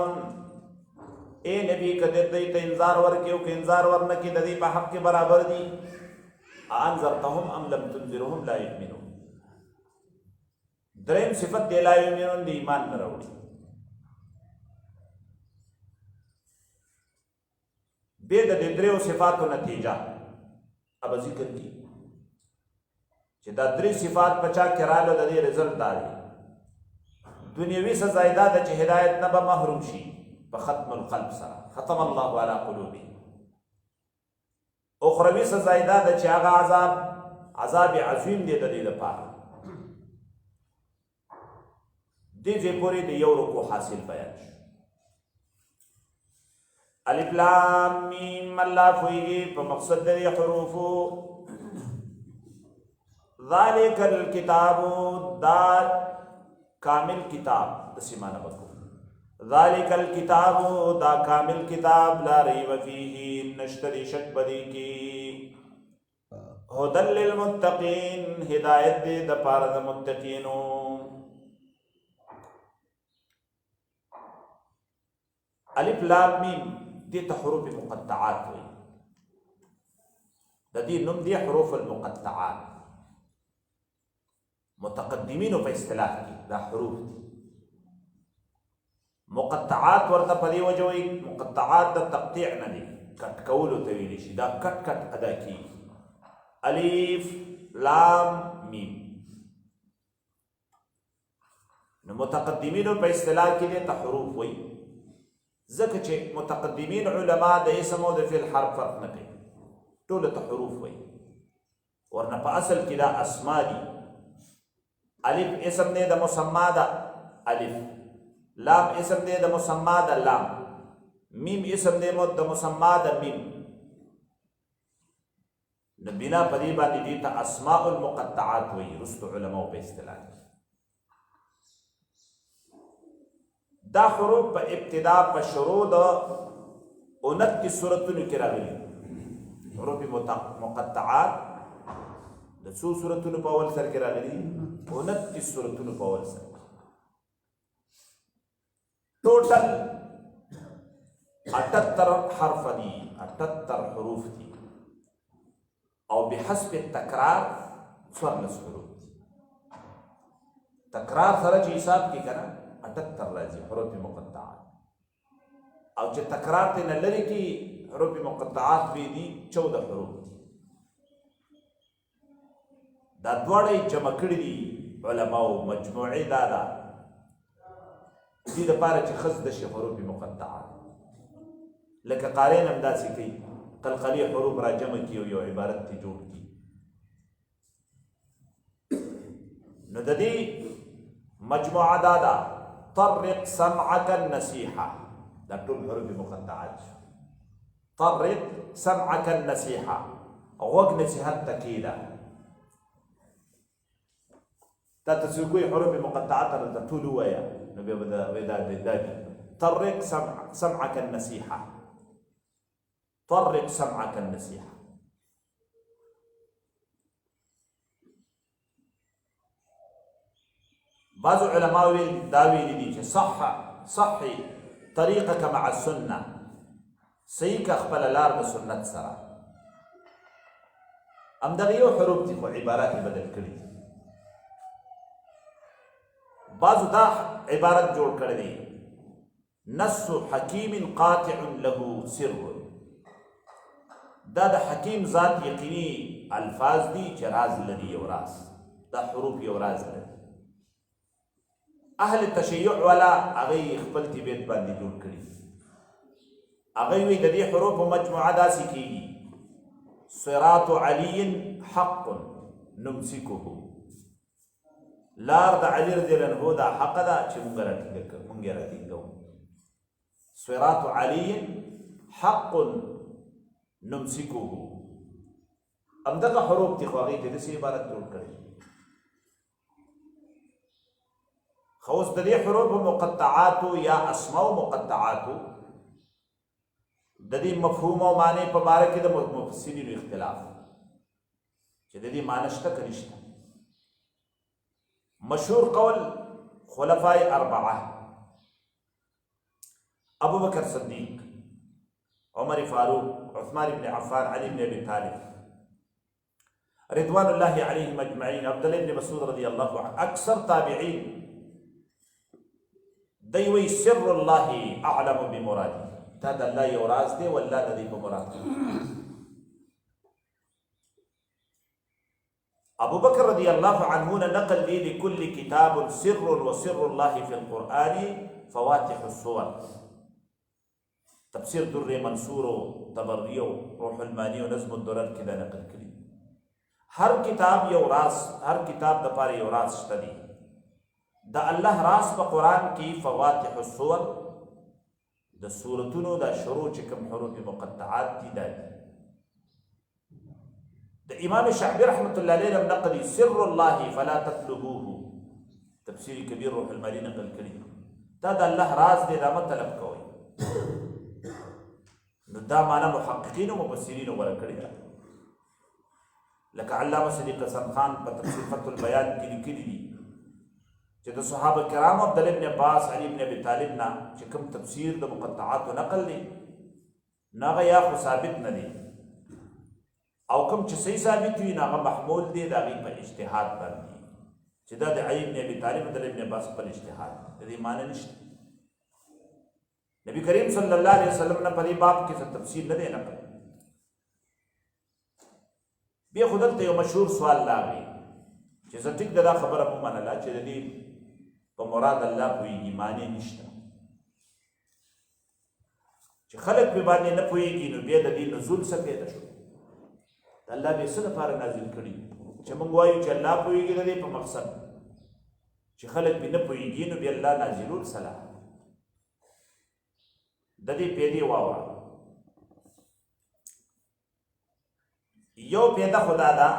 اے نبی کدی ته انذار ورکیو که انذار ورنکې د دې په حق کې برابر دي. انذرتهم ام لم تنذرهم لا یؤمنون. دریم صفت دی لا یؤمنون، د ایمان نه راوړي. بیا د دې دریو صفاتو نتیجه اب ذکر کی چې دا درې صفات بچا کې رااله، د دې رزلټ دا دی دنیوي سزا دا ده چې هدایت نه به محروم شي په ختم القلب سره، ختم الله علی قلوبهم. اخروی سزا دا ده چې هغه عذاب عظیم دی د دې لپاره. دې ځای پورې د یو رکو حاصل بیان شو. الف لام میم، الله پوهیږي په مقصد د دې حروفو. ذالک الکتاب، دا کامل کتاب داسې معنی وکړو. ذالک الکتاب، دا کامل کتاب، لا ریب فیه، نشته دی شک بدی کی. هدی للمتقین، ہدایت دے د پاره د متقینو. الف لام میم دې ته حروف مقطعات وایي. د دې نوم دی حروف المقطعات. متقدمینو په اصطلاح کې دا حروف دي. مقطعات ورته په دې وجه وایي، مقطعات د تقطیع نه دي، کټ کولو ته ویلی شي. دا کټ کټ ادا کېږي. الف لام میم. نو متقدمینو په اصطلاح کې دې ته حروف وایي، ځکه چې متقدمین علما د اسم او د فعل حرف فرق نه کوي، ټولو ته حروف وایي. ورنه په اصل کې دا اسما دي. الف اسم دے د مسما دا الف، لام اسم دے د مسما دا لام، میم اسم دے د مسما دا میم. نبینا پدی باندې دي ته اسماء المقطعات وی رست علماء په اصطلاح. دا حروف په ابتدا په شروع د 29 سورتونو کې راغلي. حروف مقطعات د څو سورتونو په اول سر کې راغلي؟ 29 سورتونو په اول سر. ټوټل 78 حرف دي، 78 حروف دي، او بحسب التکرار 14 حروف دي. تکرار سره چې حساب کې کنه 78 راځي حروف مقطعات، او چې تکرار ته نه لري کې حروف مقطعات به دي 14 حروف دي. دا دواړه جمع کړي دي علماء مجموعي دا دې لپاره چې خص د شي حروف مقطعات. لکه قارین هم داسې کوي، قلقلی حروف را جمع کی او یو عبارت تی جوړ کی. نو د دې مجموعه دا طرق سمعك النصيحه، دا ټول حروف مقطعات. طرق سمعك النصيحه، غوږ نصیحت تکیدا. تا تسوقي حروف مقطعات د ټول ویا نو به دا طرق سمعك النصيحه، طرق سمعك النصيحة. بعض علماء داوي دي صحي طريقك مع السنة، صحیح کا خپل لار د سنت سره. ام دغه یو حروف دي خو عبارات بدل کړي. بعض دا عبارت جوړ کړی دي نص حکیم قاطع له سر. دا د حکیم ذات یقیني الفاظ دي چې راز لري یو راز. دا حروف یو راز لري. اهل تشیع والا هغه خپل تیبیت باندې جوړ کړي. هغه وی د دې حروف مجموعه داسې کیږي: صراط علی حق نمسکه. لار د علی رضی الله عنه دا حق ده چې مونږ راټینګو. صراط علی حق نمسکه. همدغه حروف دي خو هغې ته داسې عبارت جوړ کړی. خو اوس د دې حروفو مقطعاتو یا اسماء مقطعاتو د دې مفهوم او معنی په باره کې د مفسرینو اختلاف چې د دې معنی شته که نشته. مشهور قول خلفای اربعه ابو بکر صدیق، عمر فاروق، عثمان بن عفان، علي بن ابي طالب رضوان الله عليهم اجمعين، عبد الله بن مسعود رضي الله عنه، اکثر تابعین دی وی سر الله اعلم بمراده. دا د الله یو راز دی والله د دې په مراد. ابو بکر رضی الله عنه نقل دی لكل كتاب سر وسر الله في القرآن فواتح الصور. تفسیر در منصور و طبری و روح المانی و نظم الدرر کې دا نقل کړي. هر کتاب یو راز، هر کتاب د پاره یو راز شته دی. د الله راز په قرآن کې فواتح الصور، د سورتونو د شروع چې کوم حروف مقطعات دي دا دي. د امام شعبی رحمت الله علیه نقل سر الله فلا تطلبوه، تفسیر کبیر روح المانی نقل کړي. دا د الله راز دی، دا مطلب کوي. نو دا معنی محققین و مفسرین غوره کړي ده. لکه علامه صدیق حسن خان په تفسیر فتح البیان کې لیکلي دي چې د صحابه کرامو عبدالله ابن عباس، علي ابن ابي طالب نه چې کوم تفسیر د مقطعاتو نقل دی نو هغه یا خو ثابت نه دی، او کوم چې صحیح ثابت وي نو هغه محمول دی د هغې په اجتهاد باندې چې دا د علي ابن ابي طالب، عبدالله ابن عباس خپل اجتهاد د دې معنی نشته. نبی کریم صلی الله علیه وسلم نه په دې باب کې څه تفسیر نه دی نقل. بیا خو دلته یو مشهور سوال راغی چې زه ټیک دا خبره مو منله چې د دې په مراد الله پوهېږي، معنی نشته. چې خلک پې باندې نه پوهېږي نو بیا د دې نزول څه پیدا شو؟ د الله بیا څه لپاره نازل کړي چې موږ وایو چې الله پوهېږي د دې په مقصد. چې خلک پې نه پوهېږي نو بیا الله نازلول سلا د دې پیدې واوره. یو پیدا خدا دا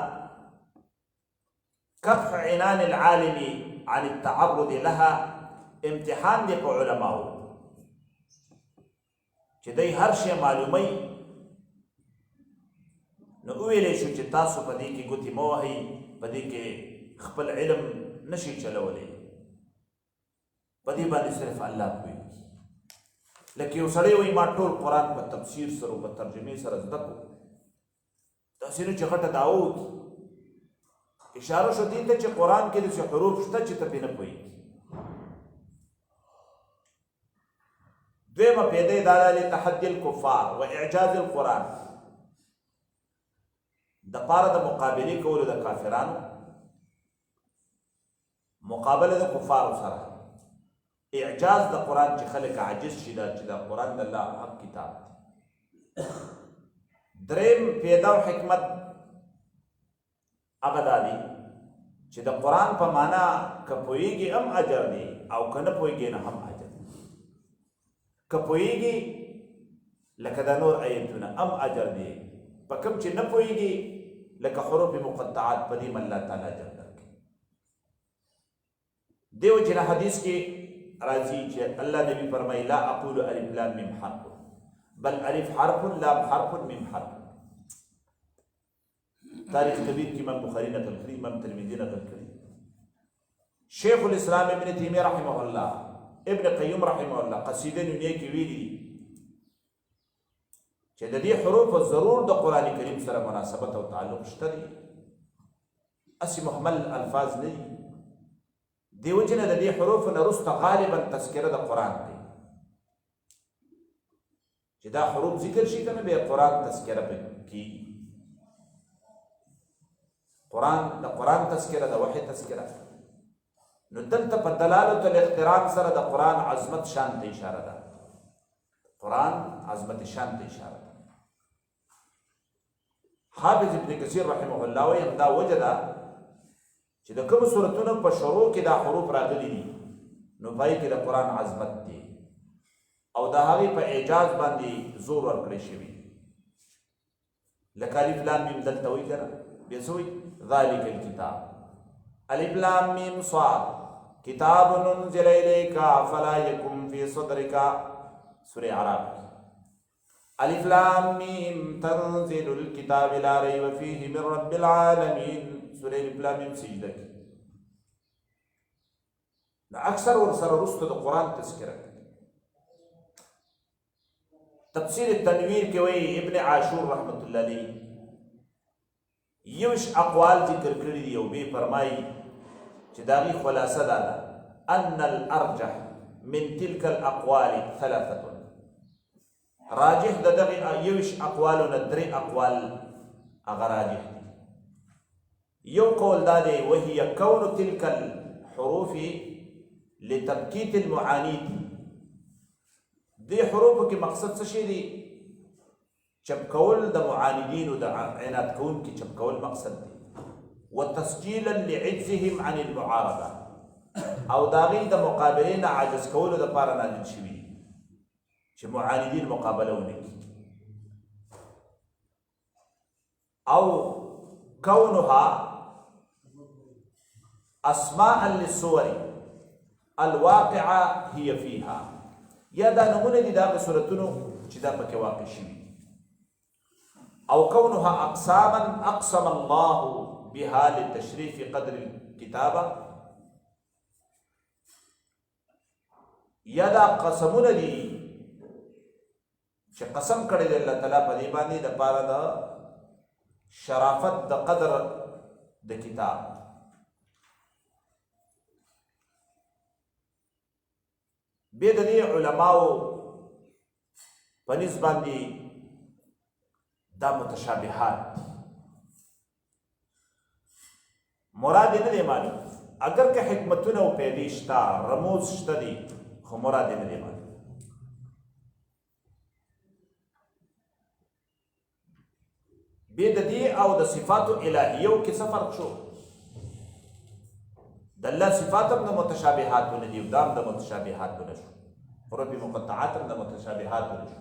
کف عنان العالم عن التعرض لها امتحان دی په علماو چې دوی هر شی معلومي نو ویلې شو چې تاسو په دې کې ګوتې مه وهئ، په دې کې خپل علم نشي چلولی، په دې باندې صرف الله پوهېږي. لکه یو سړی وایي ما ټول قرآن په تفسیر سره او په ترجمې سره زده کړو، داسې نه چې غټه دعوه وکړي. اشاره شو دې ته چې قرآن کې داسې حروف شته چې ته پرې نه پوهېږي. دویمه پیدا دا ده لتحدي الکفار و اعجاز القرآن، د پاره د مقابلې کولو د کافرانو، مقابله د کفارو سره، اعجاز د قرآن چې خلک عاجز شي چې دا قرآن د الله حق کتاب دی. دریم پیدا او حکمت هغه دا دی چې د قرآن په معنا که پوهېږي هم اجر دی او که نه پوهېږي نه هم اجر دی. که پوهېږي لکه د نور ایتونه هم اجر دی، په کوم چې نه پوهېږي لکه حروف مقطعات په دې الله تعالی اجر درکړي. دیو جن حدیث کې راځي چې الله نبی فرمایي لا اقول الف لام میم حرف بل الف حرف لام حرف میم حرف. تاریخ کبیر کی امام بخاری نقل کړي، امام ترمذی نقل کړي. شیخ الاسلام ابن تیمیہ رحمه الله، ابن قیم رحمه الله قصیده نونیه کې ویلي چې د دې حروف ضرور د قرآن کریم سره مناسبت او تعلق شته دي، اسی محمل الفاظ نه دي. دیو جن د دې حروف نه وروسته غالبا تذکره د قرآن دی، چې دا حروف ذکر شي کنه به قرآن تذکره کی د قرآن تذکره د وحی تذکره. نو دلته په دلالت الاقتران سره د قرآن عظمت شان ته اشاره ده، قرآن عظمت شان ته اشاره ده. حافظ ابن کثیر رحمه الله وایي همدا وجه ده چې د کومو سورتونو په شروع کې دا حروف راغلي دي نو پای کې د قرآن عظمت دی او د هغې په اعجاز باندې زور ورکړی شوي. لکه الف لام میم دلته وایي که نه بیا څه وایي ذلک الکتاب الف لام میم صاد کتاب انزل الیک فلا یکن فی صدرک. سورہ اعراف الف لام میم تنزیل الکتاب لا ریب فیہ من رب العالمین. سورہ الف لام میم سجدہ کی اکثر ورسره وروسته د قرآن تذکره کوي. تفسیر التنویر کې وایي ابن عاشور رحمت الله علیه یوش اقوال ذکر کړي دي او به فرمایي چې د هغې خلاصه دا ده ان الارجح من تلك الاقوال ثلاثه. راجح د دغې یوش اقوالو نه درې اقوال هغه راجح دي. یو قول دا دی وهي کون تلك الحروف لتبکیت المعانید. دې حروفو کې مقصد څه شی دی؟ چپکول د معاندینو د عناد کوونکي چپکول مقصد دی. وتسجیلا لعجزهم عن المعارضه او د هغې د مقابلې نه عاجز کولو دپاره نازل شوي چې معاندین مقابله ونه کړي. او کونها اسماء للصور الواقعه هي فيها، یا دا نمونه دي د هغه صورتونو چې دا پکې واقع شوي. او کونها اقساما اقسم الله بها لتشریف قدر الكتابه، یا دا قسمونه دي چې قسم کړی دی الله تعالی په دې باندې د پاره د شرافت د قدر د کتاب. بیا د دې علماو په نسبت باندې دا متشابهات مراد نه دی معلوم، اگر که حکمتونه او پیدې شته رموز شته دي خو مراد نه دی معلوم. بیا د دې او د صفاتو الهیو کې څه فرق شو؟ د الله صفات هم د متشابهاتو نه دي او دا هم د متشابهاتو نه شو، حروف مقطعات هم د متشابهاتو نه شو.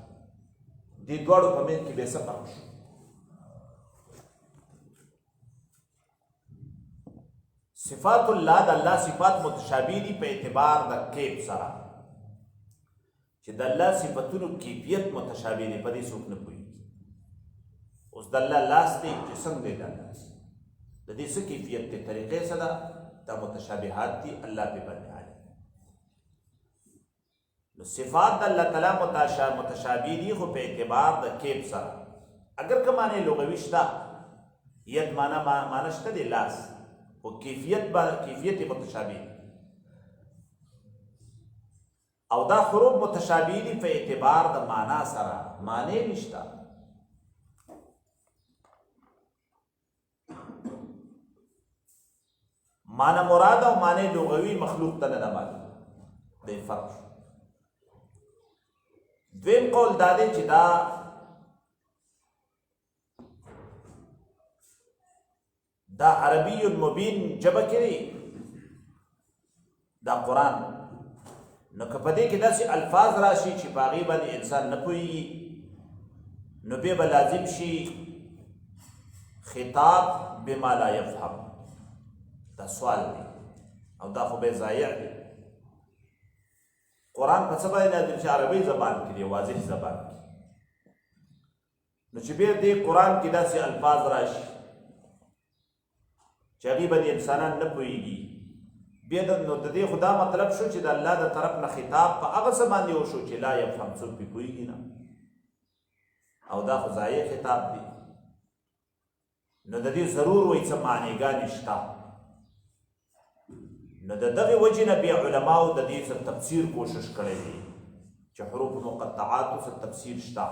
دې دواړو په منځ کې به څه فرق شو؟ صفات الله د الله صفات متشابه دي په اعتبار د کیف سره، چې د الله صفتونو کیفیت متشابه دي، په دې څوک نه پوهېږي. اوس د الله لاس دی چې څنګه دی د لاس، د دې څه کیفیت دی، طریقې څه ده، دا متشابهات دي، الله پې باندې عالم. نو صفات د الله تعالی متشابه دي خو په اعتبار د کیف سره. اگر که معنی لغوي شته، ید معنی شته دی لاس، خو کیفیت متشابه دي. او دا حروف متشابه دي په اعتبار د معنا سره، معنی نشته. معنی مراد او معنی لغوي مخلوق ته نه معلوم دی، فرق شو. دویم قول دا دی چې دا عربی مبین جبه کړي دا قرآن، نو که په دې کې داسې الفاظ راشي چې په هغې باندې انسان نه پوهېږي، نو بیا به لازم شي خطاب بما لا یفهم. دا سوال دی او دا خو به ضایع دی. قرآن په څه باندې نازل شي؟ عربی زبان کې دی، واضح زبان کې. نو چې بیا دې قرآن کې داسې الفاظ راشي چې هغې باندې انسانان نه پوهېږي، بیا نو د دې خو دا مطلب شو چې د الله د طرف نه خطاب په هغه څه باندې وشو چې لا یفهم، څوک پې پوهېږي نه، او دا خو ضایع خطاب دی. نو د دې ضرور وایي څه معنیګانې شته. نو د دغې وجې نه بیا علماو د دې څه تفسیر کوشش کړی دی چې حروف مقطعاتو څه تفسیر شته،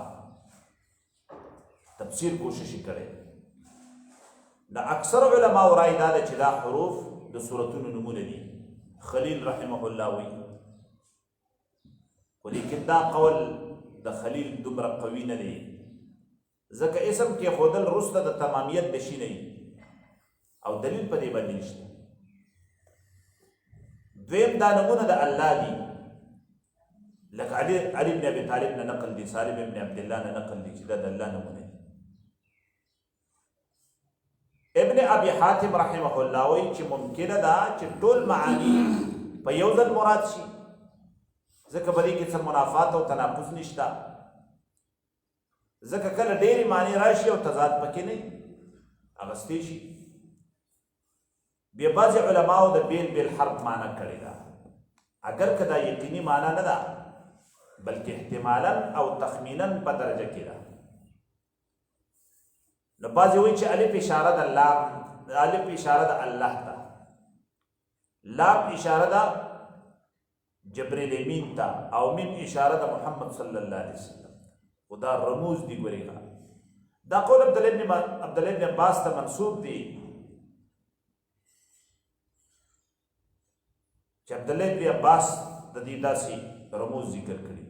تفسیر کوشش یې کړی. د اکثر علماو رای دا ده چې دا حروف د سورتونو نومونه دي. خلیل رحمه الله وایي، خو لیکن دا قول د خلیل دومره قوي نه دی، ځکه اسم کې ښودل وروسته د تمامیت د شي نه وي او دلیل په دې باندې نشته. دویم دا نمونه د الله دي، لکه علي بن ابي طالب نه نقل دي، سالم بن عبد الله نه نقل دي چې دا د الله نمونه دي. ابن ابي حاتم رحمه الله وایي چې ممکنه ده چې ټول معانی په یو ځل مراد شي، ځکه په دې کې څه منافات او تناقض نشته، ځکه کله ډېرې معنی راشي او تضاد پکې نه اغستی شي. بیا بعضې علماو د بیل بیل حرف معنی کړې ده، اگر که دا یقیني معنی نه ده بلکې احتمالا او تخمینا په درجه کې ده. نو بعضې وایي چې الف اشاره د لام، الف اشاره د الله ته، لام اشاره ده جبریل امین ته، او میم اشاره د محمد صلی الله علیه وسلم. و دا رموز دی ګورېږه. دا قول عبدالله ابن عباس ته منسوب دی چې عبدالله ابن عباس د دې داسې رموز ذکر کړي.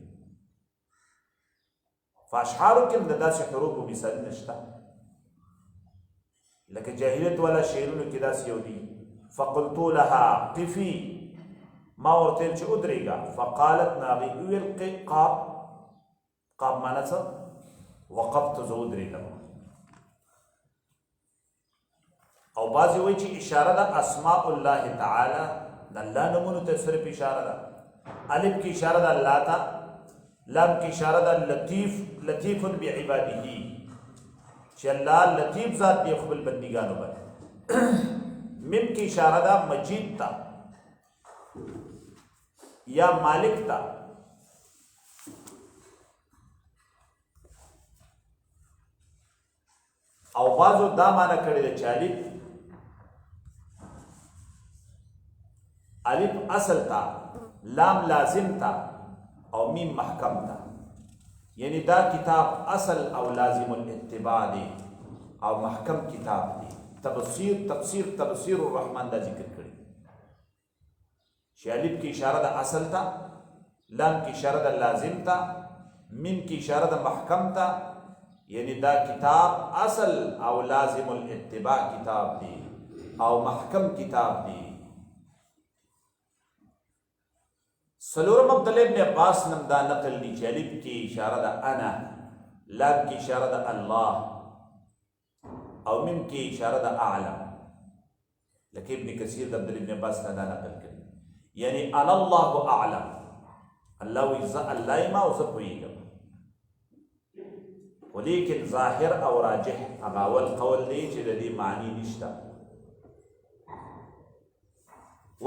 په اشعارو کې هم د داسې حروفو مثالونه شته، لکه جاهلیت والا شعرونو کې داسې یو دي، فقلتو لها قفي، ما ورته چې ودرېږه، فقالت ناغي وویل قاب، قاب معنی څه؟ وقفت زه ودرېدم. او بعضې وایي چې اشاره ده اسماء الله تعالی، د الله نومونو ته صرف اشاره ده. الف کې اشاره ده الله ته، لام کې اشاره ده لطیف بعباده، چې الله لطیف ذات دی خپل بندګانو باندې. میم کې اشاره ده مجید ته یا مالک ته. او بعضو دا معنی کړی ده چې الف اصل تا، لام لازم تا، او میم محکم تا. یعنی دا کتاب اصل او لازم الاتباع دی او محکم کتاب دی. تفسیر الرحمن دا ذکر کړی چې الف کی اشاره د اصل تا، لام کی اشاره د لازم تا، میم کی اشاره د محکم تا. یعنی دا کتاب اصل او لازم الاتباع کتاب دی او محکم کتاب دی. سلورم عبداللہ ابن عباس نم دا نقل دی چې الف کی اشاره ده انا، لام کی اشاره ده الله، او میم کی اشاره ده اعلم. لکه ابن کثیر د عبداللہ ابن عباس نه دا نقل کړي، یعنی انا الله اعلم، الله وی ز الله ما او زه پوهیږم. ولیکن ظاهر او راجح هغه اول قول دی چې د دې معنی نشته.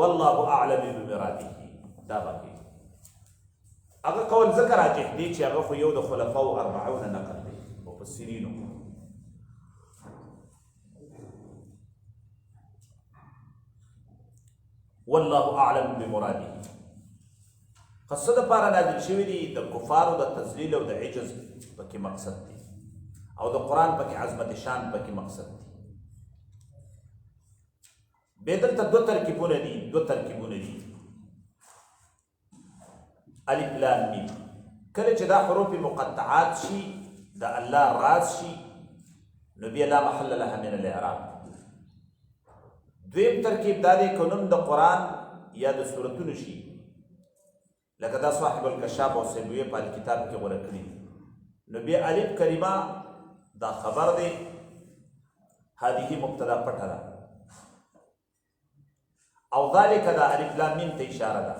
والله اعلم بمراده دا باقي هغه قول ذکر راجح دی چې هغه خو یو د خلفاء اربعون نقل دی مفسرینو. والله اعلم بمراده قصد پارا نازل شوی دی د کفارو د تذلیل او د عجز پکې مقصد دی، او د قرآن پکې عظمت شان پکې مقصد دی. بیا دلته دو ترکیبونه دي الف لام میم. کله چې دا حروف مقطعات شي د الله راز شي نو بیا لا محل لها من الاعراب. دویم ترکیب دا دی که نوم د قرآن یا د سورتونو شي، لکه دا صاحب الکشاف او سیبویه په کتاب کې غوره کړي، نو بیا الف کریمه دا خبر دی، هذه مبتدا پټه ده، او ذالک دا الف لام میم ته اشاره ده.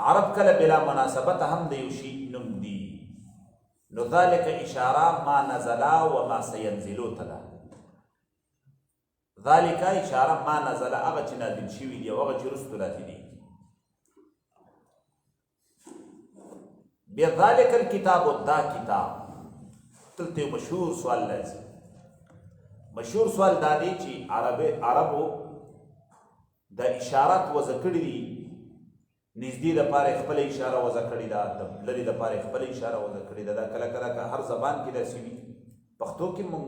عرب کله بلا مناسبت هم د یو شي نوم دی، نو ذالک اشاره ما نزلا و ما سینزلو ته ده. ذالک اشاره ما نزلا هغه چې نازل شوي دي او هغه چې رستو راځي دي. بیا ذالک الکتاب دا کتاب دلته مشهور سوال لازم. مشهور سوال دا دی چې عربو د اشارات وضع کړي دي، نږدې دپاره خپله اشاره وضع کړې ده، د لرې دپاره خپله اشاره وضع کړې ده. دا کله کله که هر زبان کې داسې وي، پښتو کې مونږ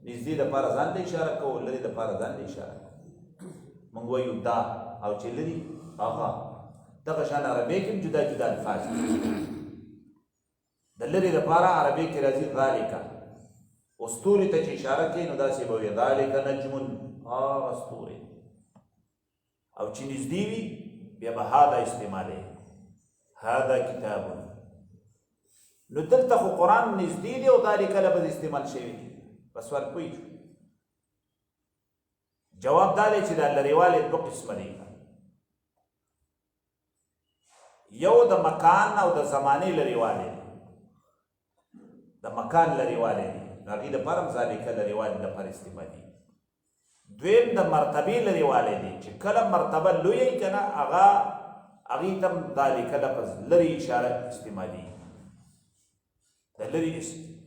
نږدې دپاره ځان ته اشاره کوو، لرې دپاره ځان ته اشاره کوو. مونږ وایو دا، او چې لرې هغه. دغه شان عربۍ کې هم جدا جدا الفاظ دي. د لرې دپاره عربۍ کې راځي ذالک، او ستوري ته چې اشاره کوي نو داسې به وي ذالک نجم، هغه ستوری. او چې نږدې وي بیا به هذا استعمالی، هذا کتاب. نو دلته خو قرآن نږدې دی او ذالک لفظ استعمال شوی دی. په سوال پوه شو؟ جواب دا دی چې دا لرېوالی دوه قسمه دی، یو د مکان او د زمانې لرېوالی دی. د مکان لرېوالی دی نو هغې دپاره هم ذالک لرېوالي دپاره استعمالي. دویم د مرتبې لرېوالی دی چې کله مرتبه لویه که نه هغې ته هم ذالک لفظ لرې اشاره استعمالي. د لرې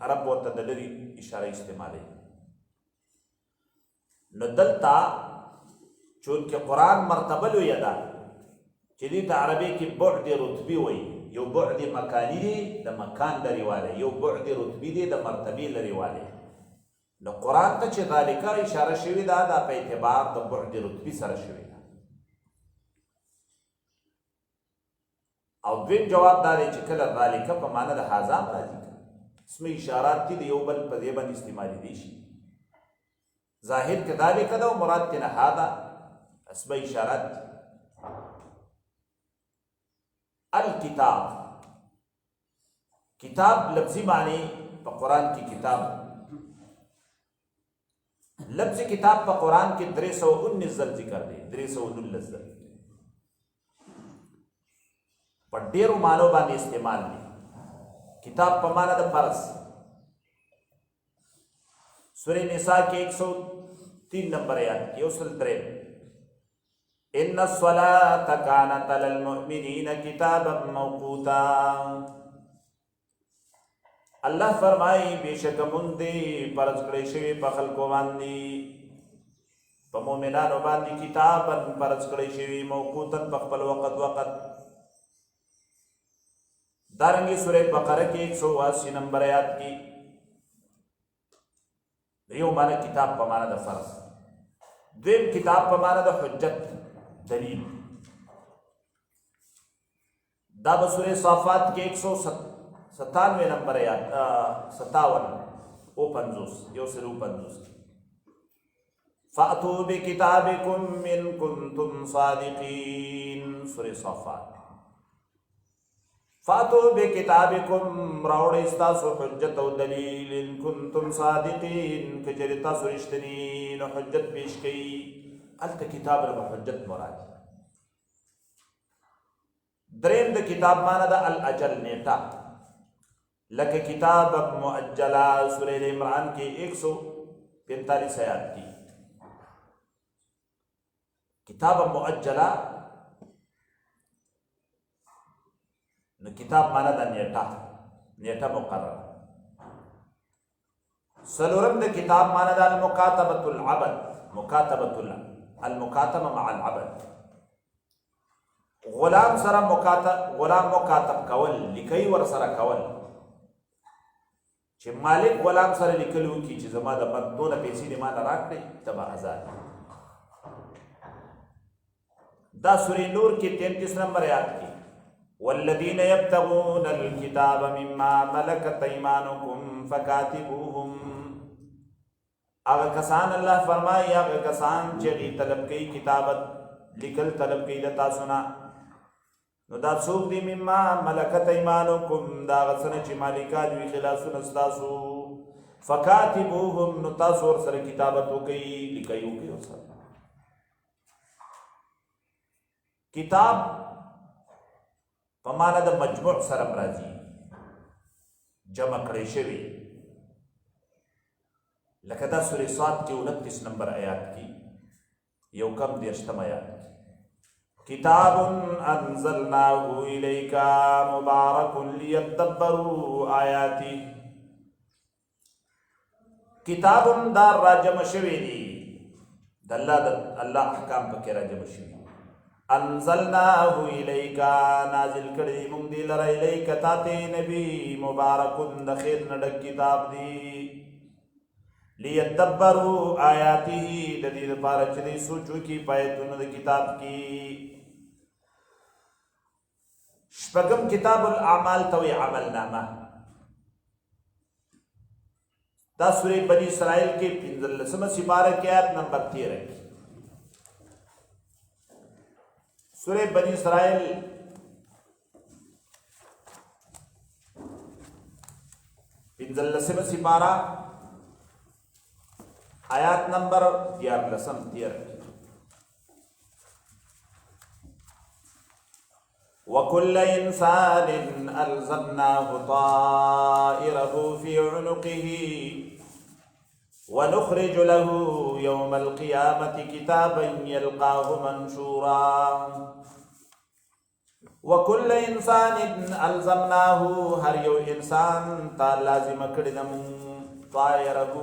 عرب ورته د لرې اشاره استعمالي. نو دلته چونکې قرآن مرتبه لویه ده چې دې ته عربۍ کې بعد رتبي وایي، یو بعد مکانی دی د مکان لرېوالی، یو بعد رتبي دی د مرتبې لرېوالی. نو قرآن ته چې ذالک اشاره شوې ده دا په اعتبار د بعد رتبي سره شوې ده. او دویم جواب دا دی چې کله ذالک په معنی د هذا راځي، اسم اشارات دي د یو بل په دې باندې استعمالي دي شي. ظاهر کې ذالک ده او مراد کې نه هذا اسم اشارات. الکتاب، کتاب لفظی معنی په قرآن کې کتاب. لفظ کتاب په قرآن کې 319 ځل ذکر دی، 319 ځل په ډېرو معنو باندې استعمال دی. کتاب په معنی د فرض. سورہ نساء کې 103 نمبر آیات کې 103 ان الصلاة كانت على المؤمنين كتابا موقوتا. الله فرمایي بېشک مونږ دې فرض کړی شوي په خلکو باندې، په مؤمنانو باندې کتابا فرض کړی شوي موقوتا په خپل وخت. دارنګې سورې بقره کې 180 نمبر آیات کې یو معنی کتاب په معنی د فرض، دویم کتاب په معنی د حجت دلیل. دا به سورې صافات کې 197 نمبر آیات 57 او 50 یو سلو 50 फ़अतू बिकिताबिकुम इन कुंतुम सादिकीन। सूरह सफ़ात। फ़अतू बिकिताबिकुम रावड़े इस्तासु हुज्जत व दलील इन कुंतुम सादिकीन के चरिता सुरिश्तनीन हुज्जत पेश कई। अल्त किताब रब हुज्जत मुराद। द्रेम द किताब माना दा अल अजल नेटा। लके किताब मुअज्जला सूरह इमरान के 145 आयत की किताब मुअज्जला न किताब माना दा नेटा, नेटा मुकर्रर। सलोरम द किताब माना दा अल मुकातबतुल अबद, मुकातबतुल अल मुकातबा मअल अबद। गुलाम सरा गुलाम मुकातब कवल लिखई वर सरा कवल چې मालिक गुलाम सरा लिखलو की چې زما د بدونه پیسې دې ما نه راکړي تبا آزاد. دا سورہ نور کی 33 نمبر آیات کی والذین یبتغون الکتاب مما ملکت ایمانکم فکاتبوهم. اگر کسان اللہ فرمائی اگر کسان چې طلب کئی کتابت لکل طلب کئی دتا سنا نو دا څوک دی مما ملکت ایمانکم دا غسنه چې مالکان وی خلاصون استاسو فکاتبوهم نو تاسو ور سره کتابت وکي لیکي وکي سره کتاب په معنا د مجموع سره راځي جمع کړی شوی لکه دا سورہ صاد کې 29 نمبر آیات کې یو کم 10 آیات کتاب انزلناه الیک مبارک لیدبروا آیاتی. کتاب دار راجم شوی دی د الله احکام پکې راجم شوی. انزلناه الیک نازل کړی مونږ دی لره الیک تاته نبی مبارک د خیر نډک کتاب دی لیدبروا آیاته د دې لپاره چې دوی سوچو کې پایتونه د کتاب کې. شپږم کتاب الاعمال توي عمل نامه. دا سورہ بنی اسرائیل کے 15 سپارہ کی آیت نمبر 13 کی سورہ بنی اسرائیل 15 سپارہ آیات نمبر 13 وَكُلَّ إِنسَانٍ أَلْزَمْنَاهُ طَائِرَهُ فِي عُنُقِهِ وَنُخْرِجُ لَهُ يَوْمَ الْقِيَامَةِ كِتَابًا يَلْقَاهُ مَنْشُورًا. وَكُلَّ إِنسَانٍ أَلْزَمْنَاهُ هر یو انسان تا لازم کړنم طائره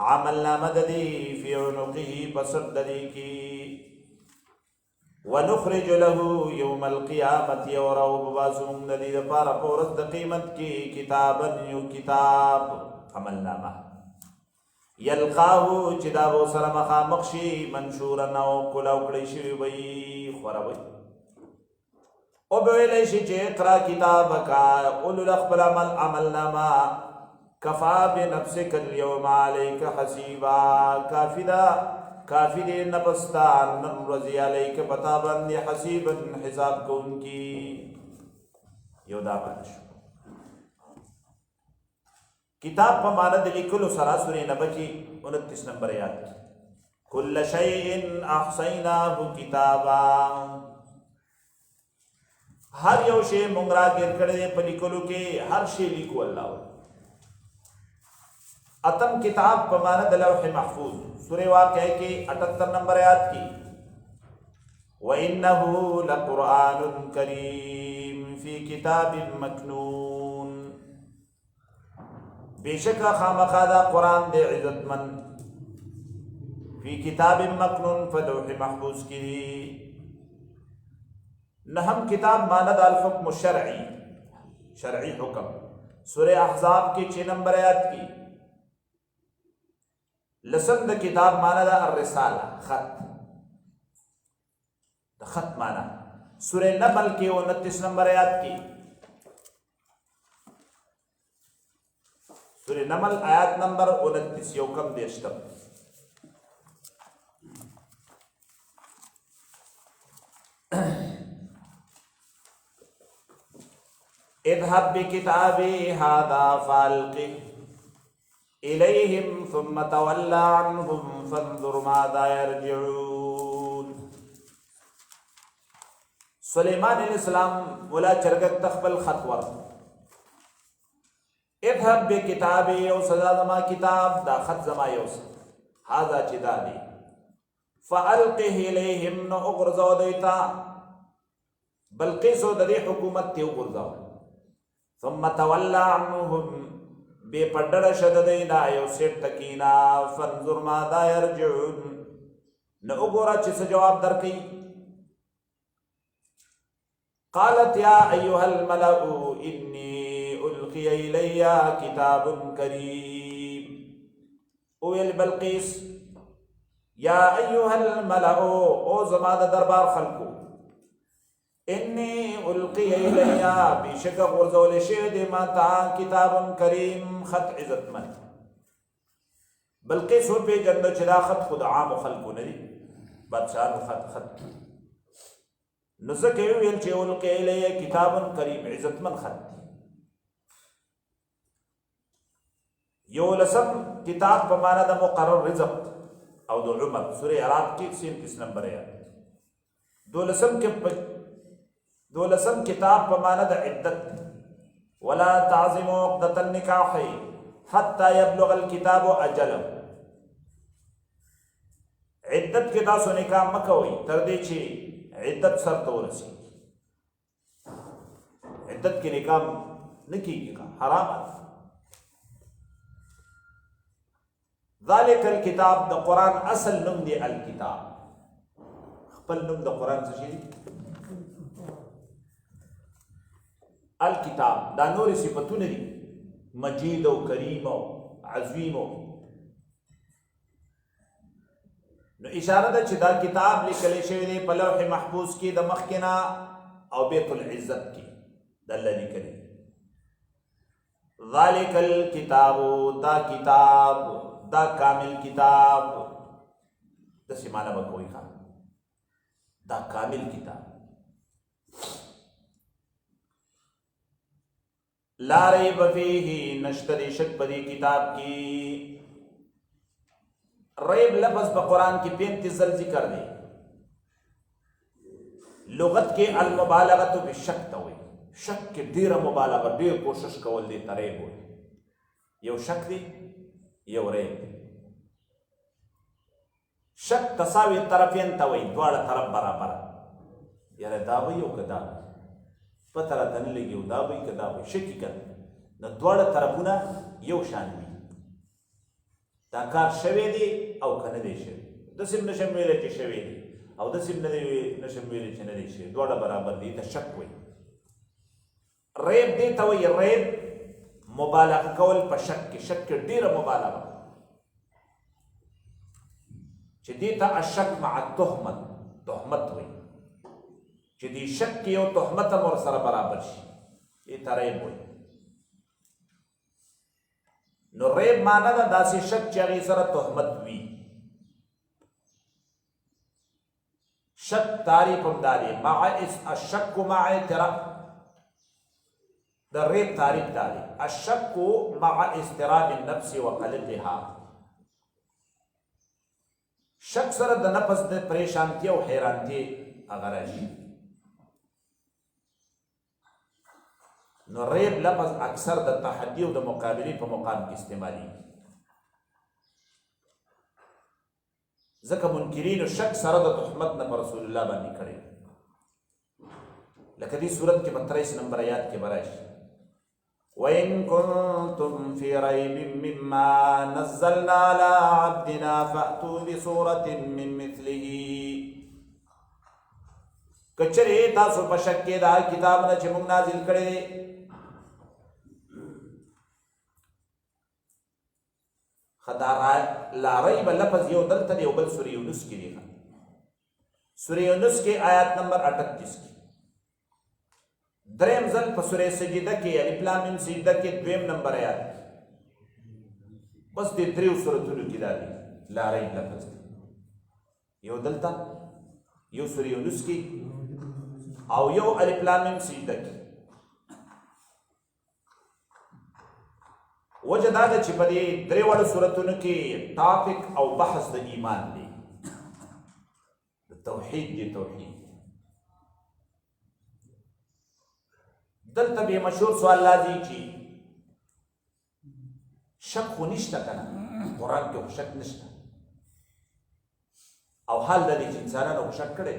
عمل نامه ددی فی عنقه بسر ددی کی ونخرج له يوم القيامة يورو بباسم ندی دپارا پورت د قیمت کی کتابا یو کتاب عمل نامه یلقاه چې دا و سره مخامخ شي منشورا او کلاو کړی شوی وي خورا وي او به ویلی شي چې اقرا کتابک اولو لخبل عمل نامه کفا بنفسک اليوم علیک حسیبا کافی دے نفستان نن رضی علیک پتا بند حسیبا حساب کو ان کی یو دا بانش کتاب پا ماند لکلو سراسوری نبا کی 29 نمبر آیات کی کل شیئن احسیناہ کتابا ہر یو شے منگرا گر کردے پا لکلو کے ہر شے لکو اللہ اتم کتاب پا ماند لوح محفوظ سورہ واقعہ کی 78 نمبر آیات کی وَإِنَّهُ لَقُرْآنٌ كَرِيمٌ فِي كِتَابٍ مَكْنُونٍ. بے شکا خامخادہ قرآن دے عزت من فی کتاب مکنون فلوح محفوظ کی. نہم کتاب ماند الحکم الشرعی شرعی حکم سورہ احزاب کی 6 نمبر آیات کی لسم دا کتاب مانا دا الرسالہ خط مانا سورہ نمل کی 29 نمبر آیات کی سورہ نمل آیات نمبر 29 یوکم دیشتم اذهب بكتابي هذا فالقه إليهم ثم تولى عنهم فانظر ماذا يرجعون. سلیمان علیہ السلام ولا چرګ تخبل خط ور اذهب بكتابي او سزا زما کتاب دا خط زما یوس هذا چې دا دی فالقه إليهم نو اغرزو دیتا بلقیسو د دې حکومت ته وګرځاو ثم تولى عنهم بے پډړ شد دینا یو سیټ تکینا فانظر ماذا يرجعون نو وګوره چې څه جواب درکې. قالت يا أيها الملأ إني ألقي إلي كتاب كريم. ويل بلقيس يا أيها الملأ او زما د دربار خلقو إني ألقي إلي بشك غرزول شهد ماتا كتاب كريم خط عزت من. بلقيس هو پی جند چدا خط خود عام خلقو ندی بادشاہ خط نزکه ویل چې ألقي إلي كتاب كريم عزت من خط. یو لسم کتاب په معنا د مقرر رزق او د عمر سورہ اعراف کې 37 نمبر ہے. دولسم کتاب په معنا د عدت ولا تعزموا عقدة النکاح حتى يبلغ الكتاب اجله. عدت کې تاسو نکاح مکوئ تر دې چې عدت سر ته ورسي. عدت کې نکاح نکېږي حرام. ذالک الکتاب د قرآن اصل نوم دی الکتاب. خپل نوم د قرآن څه شي الکتاب. دا نورې صفتونه دي مجید او کریم او عظیم او. نو اشاره ده چې دا کتاب لیکل شوی دی په لوح محفوظ کې د مخکنا او بیت العزت کې د الله لیکل. ذالک الکتاب دا کتاب دا کامل کتاب د سیمانه بکوي خان دا کامل کتاب لا ریب فیه نشتری شک بدی کتاب کی. ریب لفظ په قرآن کې 35 ځل ذکر دی. لغت کې المبالغه بالشک ته وي. شک کې ډیره مبالغه ډیر کوشش کول دی تریب وي. یو شک دی یو ریب. شک تساوی طرفین ته وي دواړه طرف برابر. یاره دا وي او کدا پته راته نه لګي او دا وي کدا وي شکی کړه نو دواړه طرفونه یو شان وي. دا کار شوی دی او کنه دی شوی. داسې نشم ویلی چې شوی دی او داسې نشم ویلی چې نه دی شوی. دواړه برابر دي. ته شک وي. ریب دی ته وایي ریب مبالغه کول په شک کې. شک کې ډیره مبالغه چې دې ته الشک مع التهمت تهمت وایي چې دې شک کې یو تهمت هم ورسره برابر شي. دې ته ریب وایي. نو ریب معنا ده داسې شک چې هغې سره تهمت وي. شک تعریف هم دا دی مع الشک مع اعتراف. د ریب تعریف دا دی الشک مع اضطراب النفس وقلتها. شک سره د نفس د پریشانتي او حیرانتي هغه راشي. نو ریب لفظ اکثر د تحدي او د مقابلې په مقام کې استعمالي. ځکه منکرینو شک سره د تهمت نه پر رسول الله باندې کړی. لکه دې صورت کې 32 نمبر آیات کې براشي وَإِن كُنتُمْ فِي رَيْبٍ مِّمَّا نَزَّلْنَا عَلَىٰ عَبْدِنَا فَأْتُوا بِسُورَةٍ مِّن مِّثْلِهِ. کچره تاسو په شک کې دا کتاب نه چې موږ نازل کړی دی خدا لا ریب لفظ یو دلته دی او بل سورې یونس کې دی. سورې یونس کې آیات نمبر 38 کې. دریم ځل په سورې سجده کې الف لام میم سجده کې دویم نمبر آیات. بس دې دریو سورتونو کې دا دی لا ریب لفظ. یو دلته یو سورې یونس کې او یو الف لام میم سجده کې. وجه دا ده چې په دې درې واړو سورتونو کې ټاپک او بحث د ایمان دی، د توحید دی. توحید دلته به مشهور سوال راځي چې شک خو نشته که نه؟ قرآن کې خو شک نشته، او حال دا دی چې انسانانو خو شک کړی.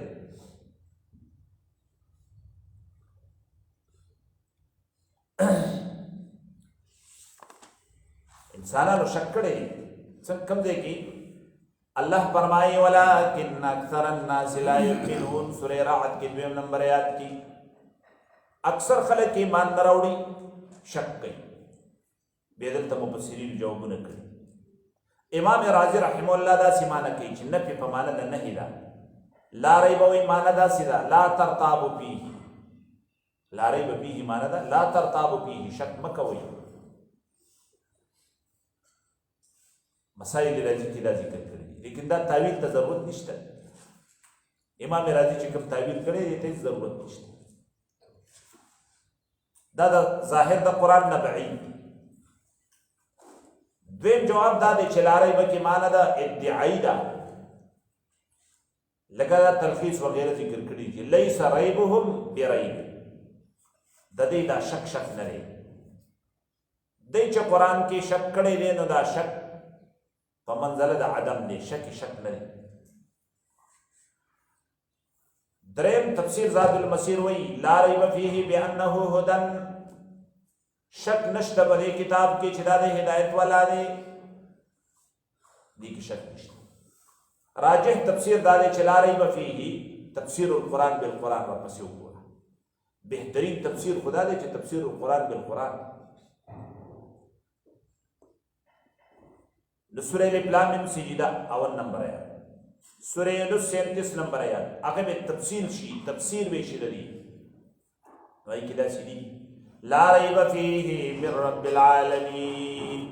انسانانو شک کړی څنګه کم دی کې الله فرمایي ولکن اکثر الناس لا یؤمنون، سورہ رعد کې 2 نمبر آیات کې اکثر خلک ایمان نه راوړي، شک کوي. بیا دلته مفسرین جوابونه کړي. امام رازی رحمه الله داسې معنی کوي چې نفي په معنی د نهي ده، لا ریب وایي معنی داسې ده لا ترتابو فیه، لا ریب فیه معنی ده لا ترتابو فیه، شک مه کوئ. مسائل راځي کې دا ذکر کړي، لیکن دا تعویل ته ضرورت نشته. امام راضي چې کوم تعویل کړي دې ته ضرورت نشته. دا د ظاهر د قرآن نه بعید. دویم جواب دا دی چې لا ریب کې معنی ده ادعایی ده، لکه دا تلخیص وغیره ذکر کړي چې لیس ریبهم بریب، د دې دا شک نه دی. دی چې قرآن کې شک کړی دی نو دا شک په منزله د عدم دی، شک نه دی. دریم تفسیر زاد المسیر وی لا ریب فیه بانه هدن، شک نشته په دې کتاب کې چې دا د هدایت والا دی، دې کې شک نشته. راجح تفسیر دا دی چې لا ریب فیه تفسیر القرآن بالقرآن ورپسې وګوره. بهترین تفسیر خدا دی چې تفسیر القرآن بالقرآن. سورہ الاسلام سجدہ 1 نمبر آیات، سورہ یونس 37 نمبر آیات، هغه به تفصیل شي، تفسیر به شي لري. وایي کې دا سړي لا ریب فیه من رب العالمین،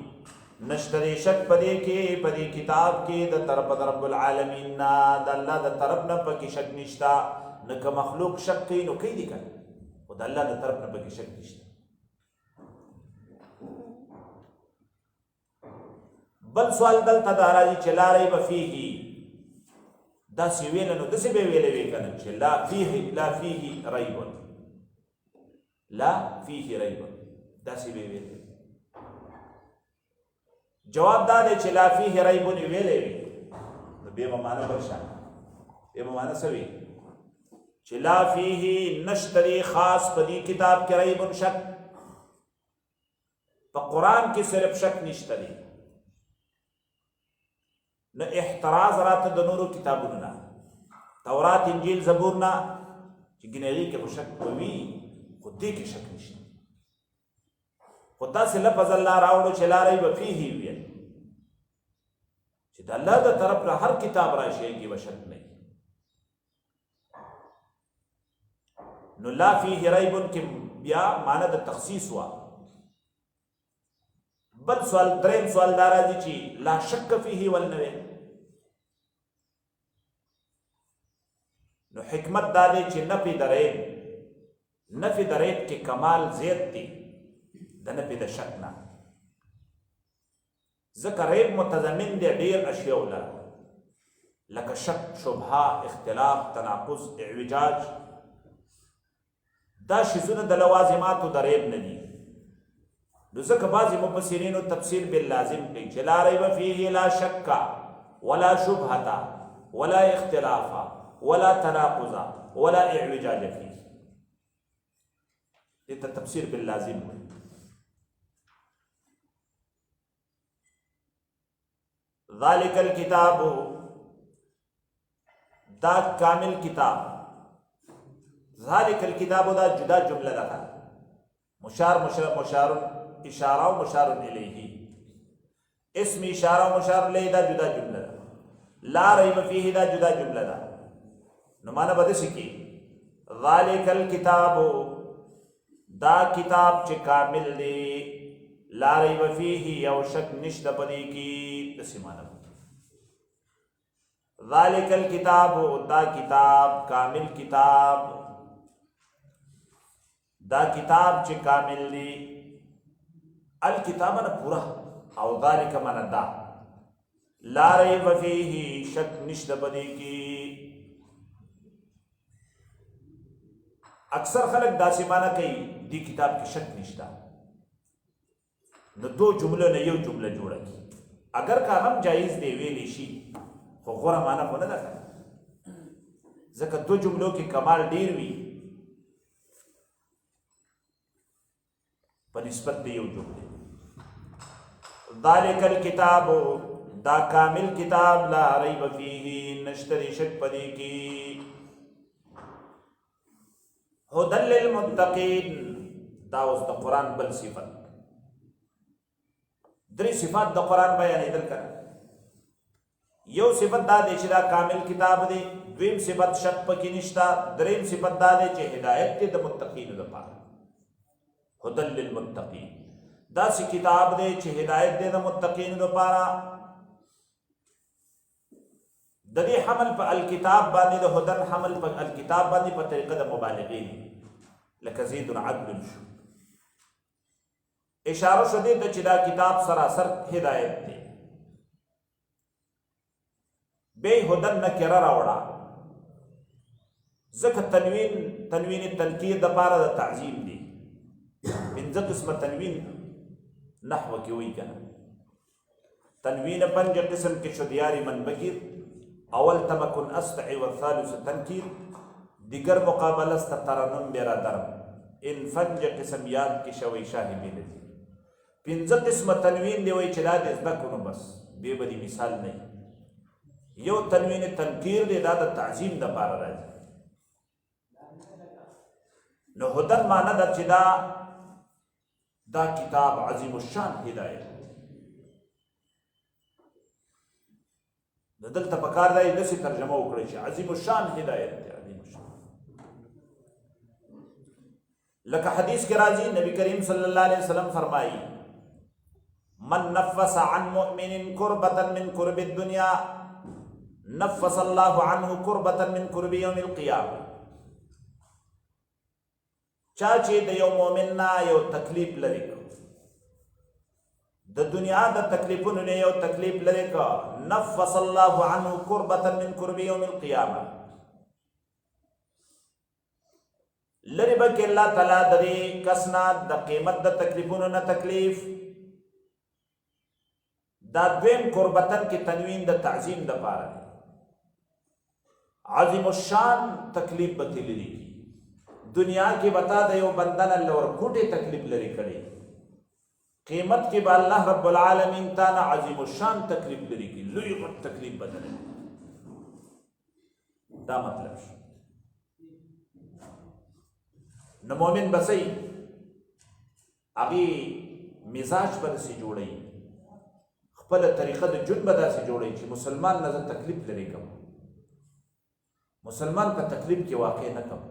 نشته شک پدې کې پدې کتاب کې د طرف د رب العالمین نه، د الله د طرف نه پکې شک نشته. نه که مخلوق شک کوي نو کوي دي کنه، خو د الله د طرف نه پکې شک نشته. بل سوال دلته دا راځي چې لا ریب فیه داسې ویل نو داسې به ویلې وی کنه چې لا فیه ریب، لا فیه ریب داسې به ویلې. جواب دا دی چې لا فیه ریب ویلې وی نو به معنا برشان، به معنا سوي چې لا فیه نشتری خاص په دې کتاب کې ریب شک، په قرآن کې صرف شک نشته دی. نو احتراز راته د نورو کتابونو نه، تورات انجیل زبور نه چې ګنهګي کې شک کوي، خو دې کې شک نشته. خو داسې لفظ الله راوړو چې لا ریب فیه ویل چې د الله د طرف نه هر کتاب راشي کې به شک نه. نو لا فیه ریب کې بیا معنی د تخصیص وا. بل سوال دریم سوال دا راځي چې لا شک فیه ولنوي، نو حکمت دا دی چې نفی د ریب کې کمال زیات دی د نفی د شک نه، ځکه ریب متضمن دی ډیر اشیاء لره، لکه شک، شبهه، اختلاف، تناقض، اعوجاج. دا شیزونه د لوازماتو د ریب نه دي. نو ځکه بعضې مفسرینو تفسیر باللازم کوي چې لا ریب فیه لا شک ولا شبهة ولا اختلاف ولا تناقض ولا اعوجاج فيه، دې ته تفسیر باللازم وایي. ذالک الکتاب، دا کامل کتاب. ذالک الکتاب دا جدا جمله ده، مشار اشاره و مشار الیه، اسم اشاره و مشار الیه دا جدا جمله ده. لا ریب فیه دا جدا جمله ده. نو معنی به داسې کې ذالک الکتاب، دا کتاب چې کامل دی، لا ریب فیه یو شک نشته په دې کې، داسې معنی ذالک الکتاب، دا کتاب کامل کتاب، دا کتاب چې کامل دی. الکتاب نه پورا او ذالک من دا لا ریب فیه شک نشته بدی کی. اکثر خلق داسې معنی کوي دی کتاب کې شک نشته نو دو جمله نه یو جمله جوړه کی. اگر کا هم جایز دی ویلی شي خو غوره معنی خو نه ده ځکه دو جملو کې کمال ډیر وي په نسبت د یو جمله. ذالک الکتاب دا کامل کتاب لا ریب فیه نشتری شک پدی کی. هدى للمتقین دا اوس د قرآن بل صفت. درې صفات د قرآن بیانېدل کړه. یو صفت دا دی چې دا کامل کتاب دی. دویم صفت شک پکې نشته. دریم صفت دا دی چې هدایت دی د متقینو لپاره. هدى للمتقین داسې کتاب دی چې هدایت دی د متقینو لپاره. د دې حمل په الکتاب باندې د هدن حمل په الکتاب باندې په طریقه د مبالغې دی لکه زید عدل شو. اشاره شو دې ته چې دا کتاب سراسر هدایت دی. بے هدن نکره راوړه ځکه تنوین تنکیر د پاره د تعظیم دی. پنځه قسمه تنوین نحو کې وایي کنه. تنوین پنځه قسم کې شو دیاری من بگیر. اول تمکن استعی والثالث تنکیر. دیگر مقابل است ترنم برادرم. ان فنج قسم یاد کی شوی شاهی بیلدی. پنځه قسمه تنوین دی وایي چې دا د زده کړو بس بې بدی مثال نه. یو تنوین تنکیر دی دا د تعظیم د پاره راځي. نو هدن معنی ده چې دا کتاب عظیم الشان هدایت. دلته پکار دی داسې ترجمه وکړي چې عظیم الشان هدایت دی. عظیم الشان لکه حدیث کې راځي نبی کریم صلی الله علیه وسلم فرمایي من نفس عن مؤمن کربة من کرب الدنیا نفس الله عنه کربة من کرب یوم القیامه. چا چې د یو مؤمن نه یو تکلیف لري د دنیا د تکلیفونو نه یو تکلیف لري کا نفس الله عنه کربة من کرب یوم القیامه. لری بک الله تعالی د دې کسنا د قیمت د تکلیفونو نه تکلیف. دا دویم کربتن کې تنوین د تعظیم د پاره عظیم الشان تکلیف بتی لري. دنیا کې بتا د یو بندن لور کوټه تکلیف لري کړي. قیمت کې به الله رب العالمین تعالی عظیم الشان تکلیف لري کی لوی غټ تکلیف بدل. دا مطلب شو. نو مومن بسې هغه مزاج پر سي جوړي خپل طریقه د جون بدا سي جوړي چې مسلمان نه تکلیف لري کوم مسلمان په تکلیف کې واقع نه کوم.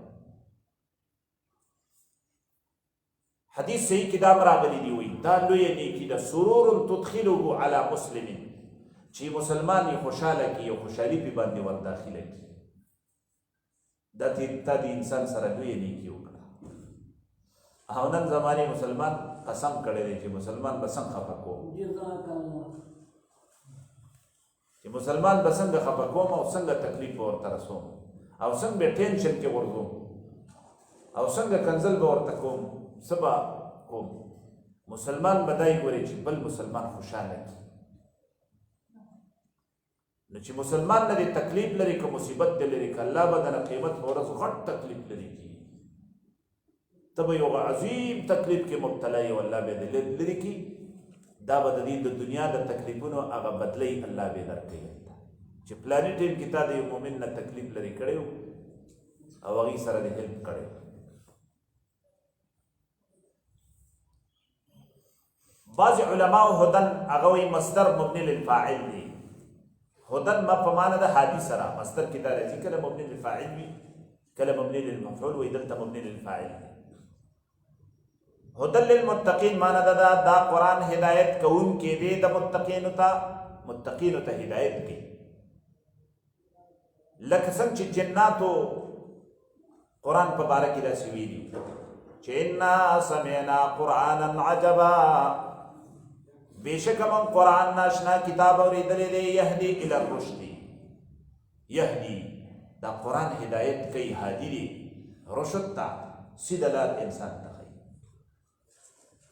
حدیث صحیح کې دا راغلی دی وی دا لوی نیکی دا سرور تدخله علی مسلم چې مسلمان یې خوشاله کی او خوشحالي په باندې ور داخله کی. دا د انسان سره لوی نیکی وکړه. او نن زمانه مسلمان قسم کړی دی چې مسلمان بسنګ خفه کوم چې مسلمان بسنګ خفه کوم او څنګه تکلیف ورته رسوم او څنګه ټینشن کې ورغوم او څنګه کنزل به ورته کوم سبا کوم. مسلمان بدای ګوري چې بل مسلمان خوشاله کی. نو چې مسلمان نه تکلیف لري که مصیبت لري که الله به د قیمت په ورځ غټ تکلیف لري کی ته به یو عظیم تکلیف کې مبتلا یې والله به دې لري کی. دا به د دنیا د تکلیفونو هغه بدلی الله به درکوي چې پلانې ټیم کې تا د یو مؤمن نه تکلیف لري کړی او هغې سره دې هیلپ کړی. بعض علماء هدن اغوی مصدر مبنی للفاعل دی. هدن ما پمانه ده حادی سرا مصدر کی دا رضی کله مبنی للفاعل وی کله مبنی للمفعول وی دلته مبنی للفاعل دی. هدن للمتقین معنی ده دا قرآن هدایت کون کې دی د متقینو ته هدایت کی. لکه څنګه چې جناتو قرآن په باره کې داسې ویلي چې انا سمعنا قرآنا عجبا बेशक من قرآن ناشنا کتاب اوریدلې دی یهدی الی الرشد یهدی دا قرآن هدایت کوي هادي دی رشد ته سیده لار انسان ته ښیي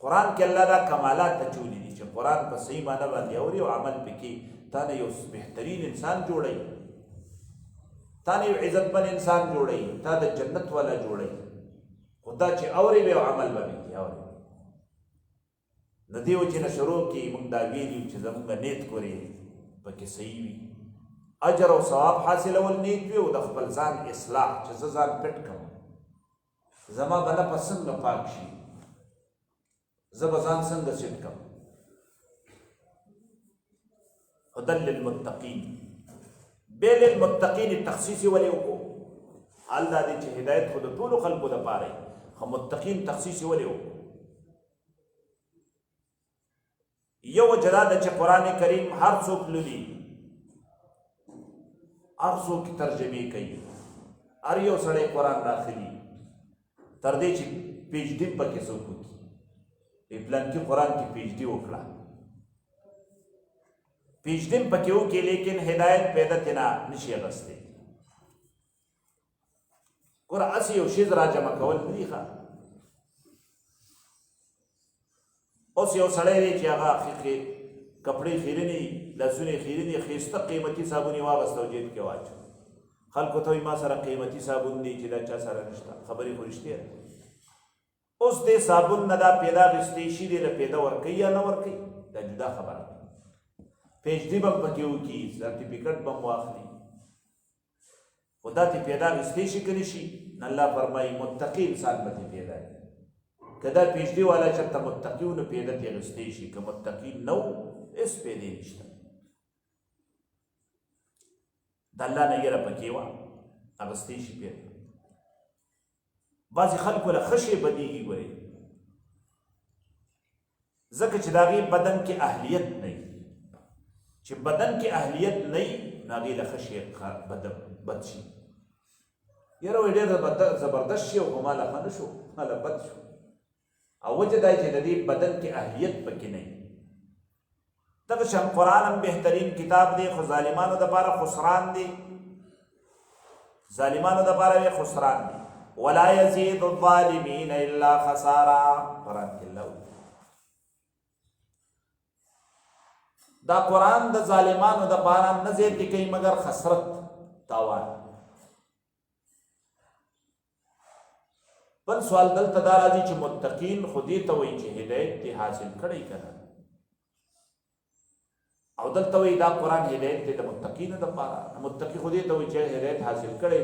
قرآن کې الله دا کمالات اچولي دي چې قرآن په صحیح معنی باندې اوري او عمل پکې تا نه یو بهترین انسان جوړوي تا نه یو عزتمن انسان جوړوي تا د جنت والا جوړوي خو دا چې اوري به عمل به وکړي اوري د دې وجې نه شروع کې موږ دا ویلي چې زموږ نیت کورې پکې صحیح وي اجر او ثواب حاصلول نیت وي او د خپل ځان اصلاح چې زه ځان پټ کړم زما به نفس څنګه پاک شي زه به ځان څنګه سیټ کړم هدى للمتقین بې للمتقین تخصیص یې ولې وکړو حال دا دی چې هدایت خو د ټولو خلکو دپاره خو متقین تخصیص یې ولې وکړو یو وجه دا ده چې قرآن کریم هر څوک لولي هر څوک ترجمې کوي هر یو سړی قرآن راخلي تر دې چې پی ایچ ډي پکې څوک وکړي پلانکي قرآن کې پی ایچ ډي وکړه پی ایچ ډي پکې وکړي لیکن هدایت پیدا تېنه نشي اخیستی ګوره هسې یو شی را جمع کول نه دي ښه اوس یو سړی دی چې هغه کپړې خیرنې لاسونه یې خیرنې ښایسته قیمتي صابون یې واغېسته او جیب کې واچو خلکو ته وایي ما سره قیمتي صابون دی چې دا چا سره نشته خبرې خو رښتیا ده اوس دې صابون نه دا پیدا اخیستی شي دی له پیدا ورکوي یا نه ورکوي دا جدا خبره ده پی ایچ ډي به هم پکې وکړي سرټیفیکټ به هم واخلي خو دا ترې پیدا اخیستی شي که نه شي الله فرمایي متقي انسان به ترې پیدا وي که دا پی ایچ ډي والا چېرته متقي و نو پیدا ترې اخیستی شي که متقي نه و هېڅ پیدې نشته د الله نه یره پکې وه اخیستی شي پیدا بعضې خلکو له ښه شی بدېږي ګورې ځکه چې د هغې بدن کې اهلیت نه وي چې بدن کې اهلیت نه وي نو هغې له ښه شی بد شي یاره وایي ډېر زبردست شي او خو ما له ښه نه شو ما له بد شو او وجه دا چې د دې بدن کې اهلیت پکې نه وي دغه شان قرآن هم بهترین کتاب دی خو ظالمانو دپاره خسران دی ظالمانو دپاره یې خسران دی ولا یزید الظالمین الا خسارا قرآن کې الله دا قرآن د ظالمانو دپاره نه زیاتې کوي مګر خسرت تاوان بل سوال دلته دا راځي چې متقین خو دې ته وایي چې هدایت دې حاصل کړی که نه او دلته وایي دا قرآن هدایت دی د متقینو دپاره متقي خو دې ته وایي چې هدایت حاصل کړی